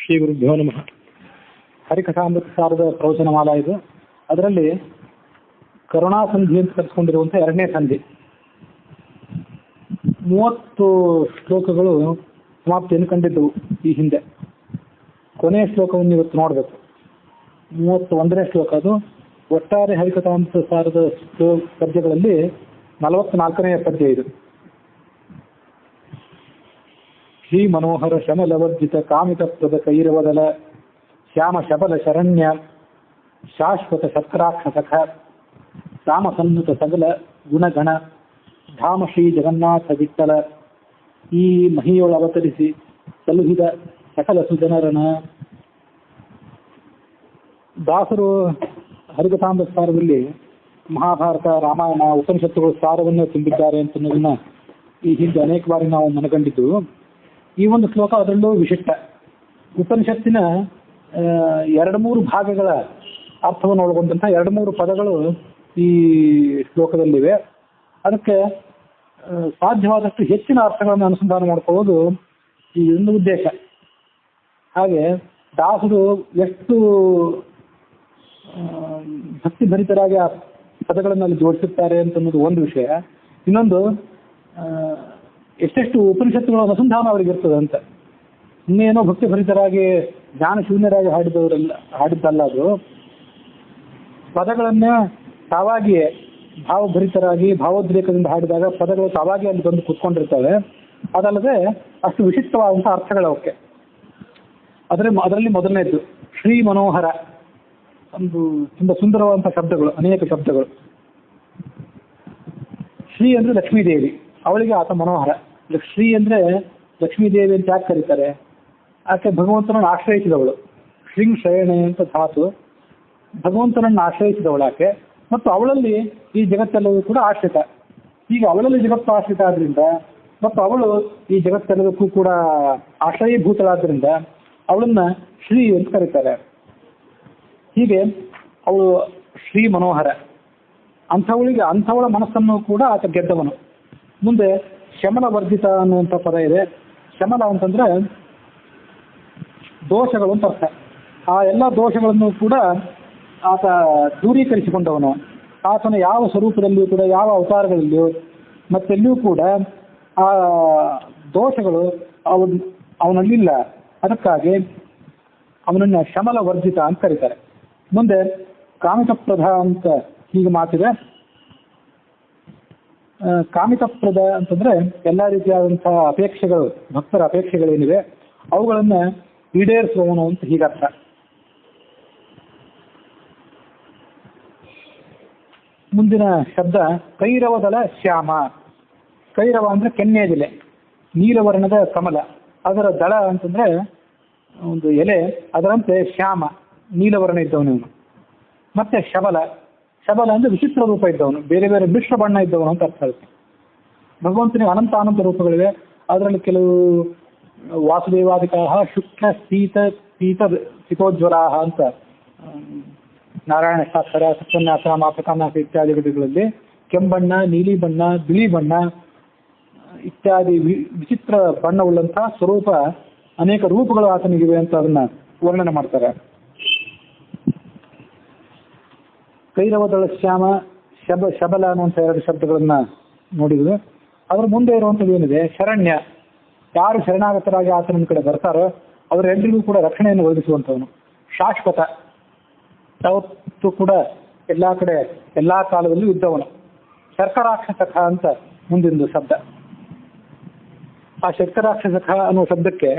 ಶ್ರೀ ಗುರುಭ್ಯೋ ನಮಃ. ಹರಿಕಥಾಮೃತ ಸಾರದ ಪ್ರವಚನಮಾಲ ಇದು. ಅದರಲ್ಲಿ ಕರುಣಾಸಂಧಿ ಅಂತ ಕರೆಸ್ಕೊಂಡಿರುವಂಥ ಎರಡನೇ ಸಂಧಿ 30 ಶ್ಲೋಕಗಳು ಸಮಾಪ್ತಿಯನ್ನು ಕಂಡಿದ್ದವು ಈ ಹಿಂದೆ. ಕೊನೆಯ ಶ್ಲೋಕವನ್ನು ಇವತ್ತು ನೋಡಬೇಕು. 31ನೇ ಶ್ಲೋಕ. ಅದು ಒಟ್ಟಾರೆ ಹರಿಕಥಾಮೃತ ಸಾರದ ಪದ್ಯಗಳಲ್ಲಿ 44ನೇ ಪದ್ಯ ಇದು. ಶ್ರೀ ಮನೋಹರ ಶಮಲವರ್ಜಿತ ಕಾಮಿತ ಪ್ರದ ಕೈರವದಲ ಶ್ಯಾಮ ಶಬಲ ಶರಣ್ಯ ಶಾಶ್ವತ ಶಕ್ರಾಕ್ಷಸಖ ರಾಮಸನ್ನುತ ಸಕಲ ಗುಣಗಣ ಧಾಮ ಶ್ರೀ ಜಗನ್ನಾಥ ವಿಠಲ ಈ ಮಹಿಯೊಳ ಅವತರಿಸಿ ಸಲುಹಿದ ಸಕಲ ಸುಜನರನ. ದಾಸರು ಹರಿಕಥಾಮೃತ ಸಾರದಲ್ಲಿ ಮಹಾಭಾರತ, ರಾಮಾಯಣ, ಉಪನಿಷತ್ತುಗಳು ಸಾರವನ್ನೇ ತುಂಬಿದ್ದಾರೆ ಅಂತನ್ನೋದನ್ನ ಈ ಹಿಂದೆ ಅನೇಕ ಬಾರಿ ನಾವು ಮನಗಂಡಿದ್ದು. ಈ ಒಂದು ಶ್ಲೋಕ ಅದರಲ್ಲೂ ವಿಶಿಷ್ಟ. ಉಪನಿಷತ್ತಿನ 2-3 ಭಾಗಗಳ ಅರ್ಥವನ್ನು ಒಳಗೊಂಡಂಥ 2-3 ಪದಗಳು ಈ ಶ್ಲೋಕದಲ್ಲಿವೆ. ಅದಕ್ಕೆ ಸಾಧ್ಯವಾದಷ್ಟು ಹೆಚ್ಚಿನ ಅರ್ಥಗಳನ್ನು ಅನುಸಂಧಾನ ಮಾಡಿಕೊಳ್ಳೋದು ಈ ಒಂದು ಉದ್ದೇಶ. ಹಾಗೆ ದಾಸರು ಎಷ್ಟು ಭಕ್ತಿಭರಿತರಾಗಿ ಆ ಪದಗಳನ್ನು ಅಲ್ಲಿ ಜೋಡಿಸುತ್ತಾರೆ ಅಂತನ್ನೋದು ಒಂದು ವಿಷಯ. ಇನ್ನೊಂದು, ಎಷ್ಟೆಷ್ಟು ಉಪನಿಷತ್ತುಗಳ ಅನುಸಂಧಾನ ಅವರಿಗೆ ಇರ್ತದೆ ಅಂತ. ಇನ್ನೇನೋ ಭಕ್ತಿಭರಿತರಾಗಿ ಜ್ಞಾನ ಶೂನ್ಯರಾಗಿ ಹಾಡಿದ್ದಲ್ಲ ಅದು. ಪದಗಳನ್ನೇ ತಾವಾಗಿಯೇ ಭಾವಭರಿತರಾಗಿ ಭಾವೋದ್ರೇಕದಿಂದ ಹಾಡಿದಾಗ ಪದಗಳು ತಾವಾಗಿ ಅಲ್ಲಿ ಬಂದು ಕುತ್ಕೊಂಡಿರ್ತವೆ. ಅದಲ್ಲದೆ ಅಷ್ಟು ವಿಶಿಷ್ಟವಾದಂಥ ಅರ್ಥಗಳು ಅವಕ್ಕೆ. ಅದರಲ್ಲಿ ಮೊದಲನೇದ್ದು ಶ್ರೀ ಮನೋಹರ. ಒಂದು ತುಂಬ ಸುಂದರವಾದಂಥ ಶಬ್ದಗಳು, ಅನೇಕ ಶಬ್ದಗಳು. ಶ್ರೀ ಅಂದರೆ ಲಕ್ಷ್ಮೀದೇವಿ, ಅವಳಿಗೆ ಆತ ಮನೋಹರ. ಶ್ರೀ ಅಂದರೆ ಲಕ್ಷ್ಮೀದೇವಿ ಅಂತ ಯಾಕೆ ಕರೀತಾರೆ? ಆಕೆ ಭಗವಂತನನ್ನು ಆಶ್ರಯಿಸಿದವಳು. ಶ್ರಿಂಗ್ ಶಯಣೆ ಅಂತ ಧಾತು. ಭಗವಂತನನ್ನು ಆಶ್ರಯಿಸಿದವಳು ಆಕೆ, ಮತ್ತು ಅವಳಲ್ಲಿ ಈ ಜಗತ್ತೆಲ್ಲವೂ ಕೂಡ ಆಶ್ರಿತ. ಈಗ ಅವಳಲ್ಲಿ ಜಗತ್ತು ಆಶ್ರಿತ ಆದ್ರಿಂದ ಮತ್ತು ಅವಳು ಈ ಜಗತ್ತೆಲ್ಲದಕ್ಕೂ ಕೂಡ ಆಶ್ರಯೀಭೂತಳಾದ್ರಿಂದ ಅವಳನ್ನ ಶ್ರೀ ಅಂತ ಕರೀತಾರೆ. ಹೀಗೆ ಅವಳು ಶ್ರೀ ಮನೋಹರ. ಅಂಥವಳ ಮನಸ್ಸನ್ನು ಕೂಡ ಆತ ಗೆದ್ದವನು. ಮುಂದೆ ಶಮಲ ವರ್ಜಿತ ಅನ್ನುವಂಥ ಪದ ಇದೆ. ಶಮಲ ಅಂತಂದ್ರೆ ದೋಷಗಳು ಅಂತ ಅರ್ಥ. ಆ ಎಲ್ಲ ದೋಷಗಳನ್ನು ಕೂಡ ಆತ ದೂರೀಕರಿಸಿಕೊಂಡವನು. ಆತನ ಯಾವ ಸ್ವರೂಪದಲ್ಲಿಯೂ ಕೂಡ, ಯಾವ ಅವತಾರಗಳಲ್ಲಿಯೂ ಮತ್ತೆಲ್ಲಿಯೂ ಕೂಡ ಆ ದೋಷಗಳು ಅವನಲ್ಲಿಲ್ಲ. ಅದಕ್ಕಾಗಿ ಅವನನ್ನು ಶಮಲ ವರ್ಜಿತ ಅಂತ ಕರೀತಾರೆ. ಮುಂದೆ ಕಾಮಿತಪ್ರದ ಅಂತ ಹೀಗೆ ಮಾತಿದೆ. ಕಾಮಿತಪ್ರದ ಅಂತಂದ್ರೆ ಎಲ್ಲ ರೀತಿಯಾದಂತಹ ಅಪೇಕ್ಷೆಗಳು, ಭಕ್ತರ ಅಪೇಕ್ಷೆಗಳೇನಿವೆ ಅವುಗಳನ್ನ ಈಡೇರಿಸುವವನು ಅಂತ ಹೀಗರ್ಥ. ಮುಂದಿನ ಶಬ್ದ ಕೈರವದಲ ಶ್ಯಾಮ. ಕೈರವ ಅಂದ್ರೆ ಕೆನ್ನೆಜಿಲೆ, ನೀಲವರ್ಣದ ಕಮಲ. ಅದರ ದಳ ಅಂತಂದ್ರೆ ಒಂದು ಎಲೆ, ಅದರಂತೆ ಶ್ಯಾಮ ನೀಲವರ್ಣ ಇದ್ದವನು. ಮತ್ತೆ ಶಬಲ. ಶಬಲ ಅಂದ್ರೆ ವಿಚಿತ್ರ ರೂಪ ಇದ್ದವನು, ಬೇರೆ ಬೇರೆ ಮಿಶ್ರ ಬಣ್ಣ ಇದ್ದವನು ಅಂತ ಅರ್ಥ ಆಗುತ್ತೆ. ಭಗವಂತನಿಗೆ ಅನಂತ ರೂಪಗಳಿವೆ. ಅದರಲ್ಲಿ ಕೆಲವು ವಾಸುದೇವಾದಿಕಾಹ ಶುಕ್ಲ ಶೀತ ಶಿತೋಜ್ವರಾಹ ಅಂತ ನಾರಾಯಣ ಶಾಸ್ತ್ರ, ಸತ್ಯನ್ಯಾಸ, ಮಾಪಕನ್ಯಾಸ ಇತ್ಯಾದಿ ವಿಧಿಗಳಲ್ಲಿ ಕೆಂಬಣ್ಣ, ನೀಲಿ ಬಣ್ಣ, ಬಿಳಿ ಬಣ್ಣ ಇತ್ಯಾದಿ ವಿಚಿತ್ರ ಬಣ್ಣವುಳ್ಳಂತಹ ಸ್ವರೂಪ, ಅನೇಕ ರೂಪಗಳು ಆತನಿಗಿವೆ ಅಂತ ಅದನ್ನ ವರ್ಣನೆ ಮಾಡ್ತಾರೆ. ಕೈರವದಳ ಶ್ಯಾಮ, ಶಬಲ ಅನ್ನುವಂಥ 2 ಶಬ್ದಗಳನ್ನ ನೋಡಿದ್ವಿ. ಅದ್ರ ಮುಂದೆ ಇರುವಂಥದ್ದು ಏನಿದೆ, ಶರಣ್ಯ. ಯಾರು ಶರಣಾಗತರಾಗಿ ಆತನ ಕಡೆ ಬರ್ತಾರೋ ಅವರೆಲ್ಲರಿಗೂ ಕೂಡ ರಕ್ಷಣೆಯನ್ನು ಒದಗಿಸುವಂಥವನು. ಶಾಶ್ವತ, ಯಾವತ್ತೂ ಕೂಡ ಎಲ್ಲಾ ಕಡೆ ಎಲ್ಲಾ ಕಾಲದಲ್ಲೂ ಇದ್ದವನು. ಶರ್ಕರಾಕ್ಷಸಖ ಅಂತ ಮುಂದಿನ ಶಬ್ದ. ಆ ಶರ್ಕರಾಕ್ಷಸಖ ಅನ್ನುವ ಶಬ್ದಕ್ಕೆ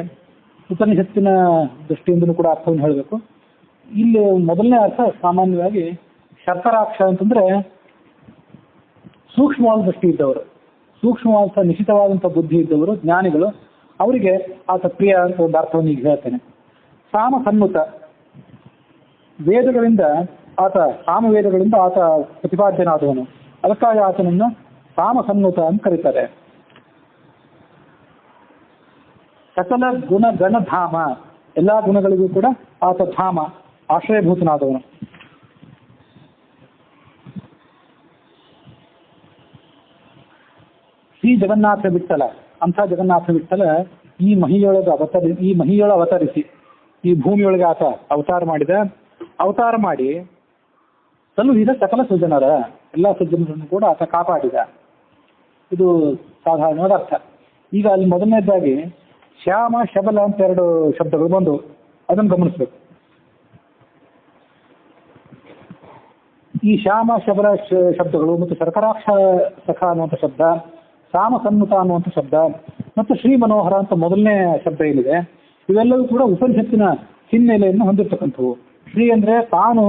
ಉಪನಿಷತ್ತಿನ ದೃಷ್ಟಿಯಿಂದಲೂ ಕೂಡ ಅರ್ಥವನ್ನು ಹೇಳಬೇಕು. ಇಲ್ಲಿ ಮೊದಲನೇ ಅರ್ಥ ಸಾಮಾನ್ಯವಾಗಿ ಶರ್ಕರಾಕ್ಷ ಅಂತಂದ್ರೆ ಸೂಕ್ಷ್ಮವಾದ ದೃಷ್ಟಿ ಇದ್ದವರು, ಸೂಕ್ಷ್ಮವಾದಂಥ ನಿಶ್ಚಿತವಾದಂಥ ಬುದ್ಧಿ ಇದ್ದವರು, ಜ್ಞಾನಿಗಳು. ಅವರಿಗೆ ಆತ ಪ್ರಿಯ ಅಂತ ಒಂದು ಅರ್ಥವನ್ನು ಈಗ ಹೇಳ್ತೇನೆ. ಸಾಮ ಸನ್ನುತ. ವೇದಗಳಿಂದ ಆತ, ಸಾಮವೇದಗಳಿಂದ ಆತ ಪ್ರತಿಪಾದ್ಯನಾದವನು. ಅದಕ್ಕಾಗಿ ಆತನನ್ನು ಸಾಮ ಸನ್ನುತ ಅಂತ ಕರೀತಾರೆ. ಸಕಲ ಗುಣಗಣ ಧಾಮ. ಎಲ್ಲಾ ಗುಣಗಳಿಗೂ ಕೂಡ ಆತ ಧಾಮ, ಆಶ್ರಯಭೂತನಾದವನು. ಶ್ರೀ ಜಗನ್ನಾಥ ವಿಠಲ. ಅಂಥ ಜಗನ್ನಾಥ ವಿಠಲ ಈ ಮಹಿಯೊಳ ಅವತರಿಸಿ ಈ ಭೂಮಿಯೊಳಗೆ ಆತ ಅವತಾರ ಮಾಡಿ ಸಲ್ಲುಹಿದ ಸಕಲ ಸಜ್ಜನರ ಎಲ್ಲ ಸಜ್ಜನರನ್ನು ಕೂಡ ಆತ ಕಾಪಾಡಿದ. ಇದು ಸಾಧಾರಣವಾದ ಅರ್ಥ. ಈಗ ಅಲ್ಲಿ ಮೊದಲನೇದಾಗಿ ಶ್ಯಾಮ ಶಬಲ ಅಂತ 2 ಶಬ್ದಗಳು ಬಂದು ಅದನ್ನು ಗಮನಿಸ್ಬೇಕು. ಈ ಶ್ಯಾಮ ಶಬಲ ಶಬ್ದಗಳು ಮತ್ತು ಶರ್ಕರಾಕ್ಷ ಸಖ ಅನ್ನುವಂಥ ಶಬ್ದ, ಸಾಮ ಸನ್ನುತ ಅನ್ನುವಂಥ ಶಬ್ದ ಮತ್ತು ಶ್ರೀ ಮನೋಹರ ಅಂತ ಮೊದಲನೇ ಶಬ್ದ ಏನಿದೆ, ಇವೆಲ್ಲವೂ ಕೂಡ ಉಪನಿಷತ್ತಿನ ಹಿನ್ನೆಲೆಯನ್ನು ಹೊಂದಿರತಕ್ಕಂಥವು. ಶ್ರೀ ಅಂದ್ರೆ ತಾನು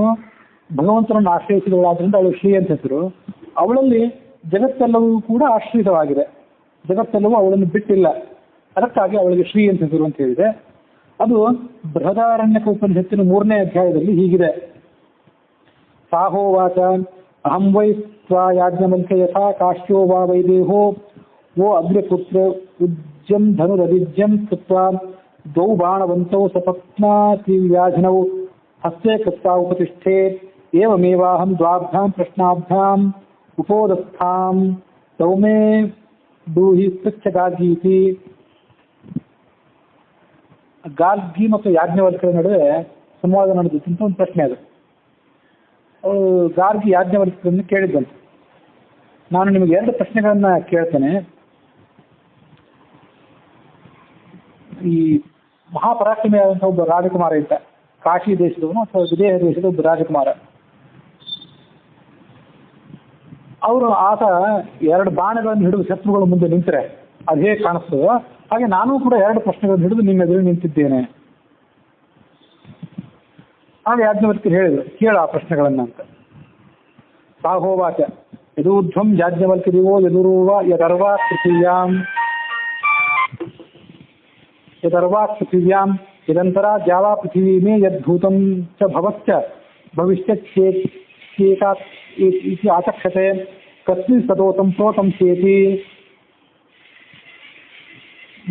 ಭಗವಂತನನ್ನು ಆಶ್ರಯಿಸಿದವಳಾದ್ರಿಂದ ಅವಳು ಶ್ರೀ ಅಂತ ಹೆಸರು. ಅವಳಲ್ಲಿ ಜಗತ್ತೆಲ್ಲವೂ ಕೂಡ ಆಶ್ರಿತವಾಗಿದೆ, ಜಗತ್ತೆಲ್ಲವೂ ಅವಳನ್ನು ಬಿಟ್ಟಿಲ್ಲ, ಅದಕ್ಕಾಗಿ ಅವಳಿಗೆ ಶ್ರೀ ಅಂತ ಹೆಸರು ಅಂತ ಹೇಳಿದೆ. ಅದು ಬೃಹದಾರಣ್ಯಕ ಉಪನಿಷತ್ತಿನ 3ನೇ ಅಧ್ಯಾಯದಲ್ಲಿ ಹೀಗಿದೆ. ಸಾಹೋವಾಚ ಅಹಂ ವೈ ಯಾಜ್ಞವಲ್ಕ್ಯ ಯಥಾ ಕಾಶ್ಯೋ ವಾ ವೈದೇಹೋ ವೋ ಅಗ್ರಪುತ್ರ ಉಜ್ಜಂ ಧನುರವಿಜ್ಯಂ ಕೃತ್ವಾ ದ್ವೌ ಬಾಣವಂತೌ ಸಪತ್ನಾತಿ ವ್ಯಾಧಿನೌ ಹಸ್ತೆ ಕೃತ್ವಾ ಉಪತಿಷ್ಠೆ ಏವಮೇವಾಹಂ ದ್ವಾಭ್ಯಾಂ ಪ್ರಶ್ನಾಭ್ಯಾಂ ಉಪೋದಸ್ಥಾಂ ಸೌಮೇ ಡೂಹಿ ಪೃಚ್ಛಗಾರ್ಗೀತಿ. ಗಾರ್ಗಿ ಮತ್ತು ಯಾಜ್ಞವಲ್ಕ್ಯರ ನಡುವೆ ಸಂವಾದ ನಡೆದಿತ್ತು ಅಂತ ಒಂದು ಪ್ರಶ್ನೆ ಅದು. ಅವಳು ಗಾರ್ಗಿ ಯಾಜ್ಞವಲ್ಕ್ಯರನ್ನು ಕೇಳಿದ್ದಂತೆ, ನಾನು ನಿಮಗೆ 2 ಪ್ರಶ್ನೆಗಳನ್ನ ಕೇಳ್ತೇನೆ. ಈ ಮಹಾಪರಾಕ್ರಮಿಯಾದಂಥ ಒಬ್ಬ ರಾಜಕುಮಾರ ಇದ್ದ, ಕಾಶಿ ದೇಶದವನು ಅಥವಾ ವಿದೇಹ ದೇಶದ ಒಬ್ಬ ರಾಜಕುಮಾರ. ಆತ 2 ಬಾಣಗಳನ್ನು ಹಿಡಿದು ಶತ್ರುಗಳ ಮುಂದೆ ನಿಂತರೆ ಅದು ಹೇಗೆ ಕಾಣಿಸ್ತದೋ ಹಾಗೆ ನಾನು ಕೂಡ 2 ಪ್ರಶ್ನೆಗಳನ್ನು ಹಿಡಿದು ನಿಮ್ಮ ಎದುರು ನಿಂತಿದ್ದೇನೆ. ಆಗ ಯಾಜ್ಞವಲ್ಕ್ಯರು ಹೇಳಿದರು, ಕೇಳ ಆ ಪ್ರಶ್ನೆಗಳನ್ನ ಅಂತ. ಸಾಹೋವಾಚ ಯದೂರ್ಧ್ವಂ ಯಾಜ್ಞವಲ್ಕ್ಯದಿವೋ ಯದುರುವ ಯದರ್ವಾಕ್ ಪೃಥಿವ್ಯಾಂ ಯದಂತರ ದ್ಯಾವಾ ಪೃಥಿವೀ ಮೇ ಯದ್ಭೂತಂ ಚ ಭವಶ್ಚ ಭವಿಷ್ಯತ್ಯೇಕಾತ್ ಇತಿ ಆಚಕ್ಷತೆ ಕಸ್ಮಿನ್ ಸದೋತಂ ಪ್ರೋತಂ ಚೇತಿ.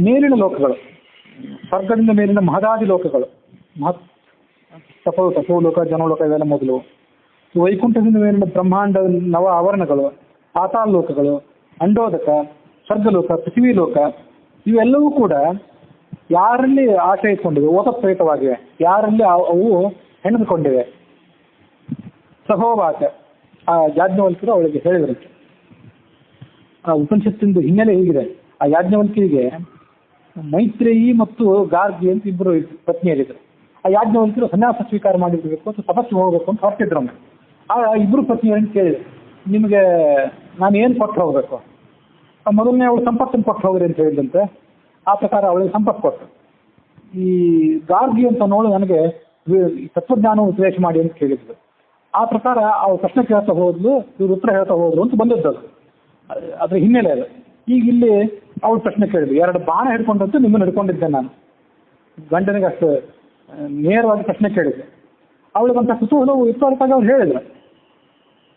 ಮೇಲಿನ ಲೋಕಗಳು, ಸ್ವರ್ಗದಿಂದ ಮೇಲಿನ ಮಹದಾದಿ ಲೋಕಗಳು, ತಪೋಲೋಕ ಜನೋಲೋಕ ಇವೆಲ್ಲ ಮೊದಲು. ವೈಕುಂಠದಿಂದ ಮೇಲಿನ ಬ್ರಹ್ಮಾಂಡ ನವ ಆವರಣಗಳು, ಪಾತಾಳ ಲೋಕಗಳು, ಅಂಡೋದಕ, ಸ್ವರ್ಗಲೋಕ, ಪೃಥ್ವಿ ಲೋಕ, ಇವೆಲ್ಲವೂ ಕೂಡ ಯಾರಲ್ಲಿ ಆಶ್ರಯ ಇಟ್ಕೊಂಡಿವೆ, ಓತಪ್ರೇತವಾಗಿವೆ, ಯಾರಲ್ಲಿ ಅವು ಹೆಣೆದುಕೊಂಡಿವೆ. ಸಹೋವಾಚ ಆ ಯಾಜ್ಞವಲ್ಕ್ಯರು ಅವಳಿಗೆ ಹೇಳಿದ್ರಂತೆ. ಆ ಉಪನಿಷತ್ತಿಂದು ಹಿನ್ನೆಲೆ ಹೀಗಿದೆ. ಆ ಯಾಜ್ಞವಲ್ಕ್ಯರಿಗೆ ಮೈತ್ರೇಯಿ ಮತ್ತು ಗಾರ್ಗಿ ಅಂತ 2 ಪತ್ನಿಯರಿದ್ರು. ಆ ಯಾಜ್ಞವಲ್ಕ್ಯರು ಸನ್ಯಾಸ ಸ್ವೀಕಾರ ಮಾಡಿರ್ಬೇಕು ಅಥವಾ ತಪಸ್ಸು ಹೋಗ್ಬೇಕು ಅಂತ ಹೊರಟಿದ್ರೊಮ್ಮೆ. ಆ 2 ಪತ್ನಿಯರನ್ನು ಕೇಳಿದ್ರು, ನಿಮಗೆ ನಾನು ಏನು ಕೊಟ್ಟು ಹೋಗ್ಬೇಕು? ಮೊದಲನೇ ಅವಳು ಸಂಪತ್ತನ್ನು ಕೊಟ್ಟು ಹೋಗ್ರಿ ಅಂತ ಹೇಳಿದಂತೆ. ಆ ಪ್ರಕಾರ ಅವಳಿಗೆ ಸಂಪತ್ತು ಕೊಟ್ಟು, ಈ ಗಾರ್ಗಿ ಅಂತ ನೋಡು ನನಗೆ ತತ್ವಜ್ಞಾನ ಉಪದೇಶ ಮಾಡಿ ಅಂತ ಕೇಳಿದ್ರು. ಆ ಪ್ರಕಾರ ಅವ್ರು ಪ್ರಶ್ನೆ ಕೇಳ್ತಾ ಹೋದ್ಲು, ಇವ್ರು ಉತ್ತರ ಹೇಳ್ತಾ ಹೋದ್ರು ಅಂತ ಬಂದದ್ದು. ಅದ್ರ ಹಿನ್ನೆಲೆ ಅದು. ಈಗ ಇಲ್ಲಿ ಅವಳು ಪ್ರಶ್ನೆ ಕೇಳಿದ್ರು, 2 ಬಾಣ ಹಿಡ್ಕೊಂಡಂತೂ ನಿಮ್ಮನ್ನು ಹಿಡ್ಕೊಂಡಿದ್ದೆ ನಾನು. ಗಂಡನಿಗೆ ಅಷ್ಟು ನೇರವಾಗಿ ಪ್ರಶ್ನೆ ಕೇಳಿದ್ದೆ. ಅವಳಿಗಂತ ಕುತೂಹಲವು ಇತ್ತೊಳಗಾಗಿ ಅವ್ರು ಹೇಳಿದ್ರು.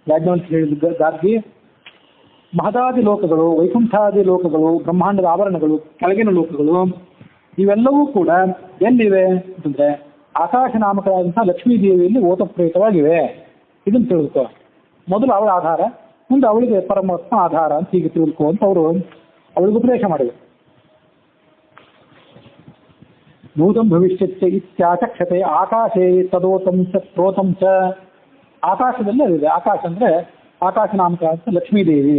ಯಾಜ್ಞವಲ್ಕ್ಯ ಹೇಳಿದ್ರು, ಗಾರ್ಗಿ ಮಹದಾದಿ ಲೋಕಗಳು, ವೈಕುಂಠಾದಿ ಲೋಕಗಳು, ಬ್ರಹ್ಮಾಂಡದ ಆವರಣಗಳು, ಕೆಳಗಿನ ಲೋಕಗಳು ಇವೆಲ್ಲವೂ ಕೂಡ ಎಲ್ಲಿವೆ ಅಂತಂದ್ರೆ ಆಕಾಶ ನಾಮಕರಾದಂತಹ ಲಕ್ಷ್ಮೀ ದೇವಿಯಲ್ಲಿ ಓತಪ್ರೇತವಾಗಿವೆ. ಇದನ್ನು ತಿಳ್ಕೊ. ಮೊದಲು ಅವಳ ಆಧಾರ, ಮುಂದೆ ಅವಳಿಗೆ ಪರಮಾತ್ಮ ಆಧಾರ ಅಂತ ಹೀಗೆ ತಿಳ್ಕೊ ಅಂತ ಅವರು ಅವಳಿಗೆ ಉಪದೇಶ ಮಾಡಿದರು. ನೂತಂ ಭವಿಷ್ಯತ್ಯ ಇತ್ಯಾಚಕ್ಷತೆ ಆಕಾಶೇ ತದೋತಂ ಚ ಪ್ರೋತಂ ಚ. ಆಕಾಶದಲ್ಲಿ ಅದಿದೆ. ಆಕಾಶ ಅಂದ್ರೆ ಆಕಾಶ ನಾಮಕ ಅಂತ ಲಕ್ಷ್ಮೀದೇವಿ.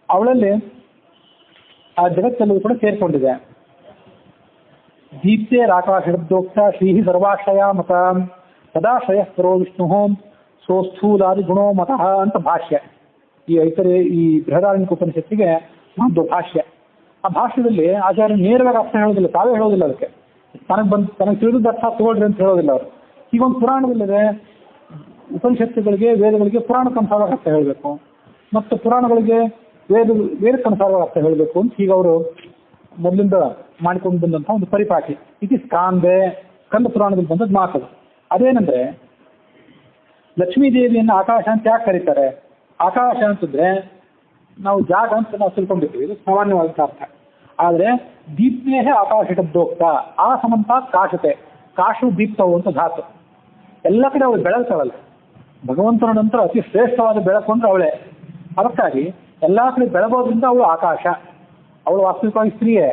ಅವಳಲ್ಲಿ ಆ ಜಗತ್ತೆಲ್ಲವೂ ಕೂಡ ಸೇರ್ಕೊಂಡಿದೆ. ದೀಪ್ತೇ ರಾಕಾಶಬ್ದೋಕ್ತ ಶ್ರೀ ಸರ್ವಾಶ್ರಯ ಮತ ಸದಾಶ್ರಯ ಪರೋ ವಿಷ್ಣು ಸೋಸ್ಥೂಲಾದಿ ಗುಣೋ ಮತಃ ಅಂತ ಭಾಷ್ಯ. ಈ ಬೃಹದಾರಣ್ಯಕ ಉಪನಿಷತ್ತಿಗೆ ಒಂದು ಭಾಷ್ಯ. ಆ ಭಾಷ್ಯದಲ್ಲಿ ಆಚಾರ್ಯ ನೇರವಾಗಿ ಅರ್ಥ ಹೇಳೋದಿಲ್ಲ, ತಾವೇ ಹೇಳೋದಿಲ್ಲ. ಅದಕ್ಕೆ ತನಗೆ ತಿಳಿದ ಅರ್ಥ ತಗೊಳ್ರಿ ಅಂತ ಹೇಳೋದಿಲ್ಲ ಅವರು. ಈಗೊಂದು ಪುರಾಣದಲ್ಲಿದೆ, ಉಪನಿಷತ್ತುಗಳಿಗೆ ವೇದಗಳಿಗೆ ಪುರಾಣಕ್ಕನುಸಾರವಾಗಿ ಅರ್ಥ ಹೇಳಬೇಕು ಮತ್ತು ಪುರಾಣಗಳಿಗೆ ವೇದಕ್ಕನುಸಾರವಾಗಿ ಅರ್ಥ ಹೇಳಬೇಕು ಅಂತ ಈಗ ಅವರು ಮೊದಲಿಂದ ಮಾಡಿಕೊಂಡು ಬಂದಂಥ ಒಂದು ಪರಿಪಾಠಿ. ಇದು ಸ್ಕಾಂದೆ ಕಂದ ಪುರಾಣದಲ್ಲಿ ಬಂದದ್ದು ಮಾತದು. ಅದೇನೆಂದ್ರೆ ಲಕ್ಷ್ಮೀ ದೇವಿಯನ್ನು ಆಕಾಶ ಅಂತ ಯಾಕೆ ಕರೀತಾರೆ? ಆಕಾಶ ಅಂತಂದ್ರೆ ನಾವು ಜಾಗ ಅಂತ ನಾವು ತಿಳ್ಕೊಂಡಿರ್ತೀವಿ, ಇದು ಸಾಮಾನ್ಯವಾದಂಥ ಅರ್ಥ. ಆದರೆ ದೀಪ್ನೇಹೇ ಆಕಾಶ ಶಬ್ದೋಕ್ತ ಆ ಸಮಂತ ಕಾಶತೆ, ಕಾಶು ದೀಪ್ತವು ಅಂತ ಧಾತು. ಎಲ್ಲ ಕಡೆ ಅವಳು ಬೆಳಗ್ತಾಳಲ್ಲ, ಭಗವಂತನ ನಂತರ ಅತಿ ಶ್ರೇಷ್ಠವಾದ ಬೆಳಕು ಅಂದ್ರೆ ಅವಳೇ. ಅದಕ್ಕಾಗಿ ಎಲ್ಲ ಕಡೆ ಬೆಳಗೋದ್ರಿಂದ ಅವಳು ಆಕಾಶ. ಅವಳು ವಾಸ್ತವಿಕವಾಗಿ ಸ್ತ್ರೀಯೇ.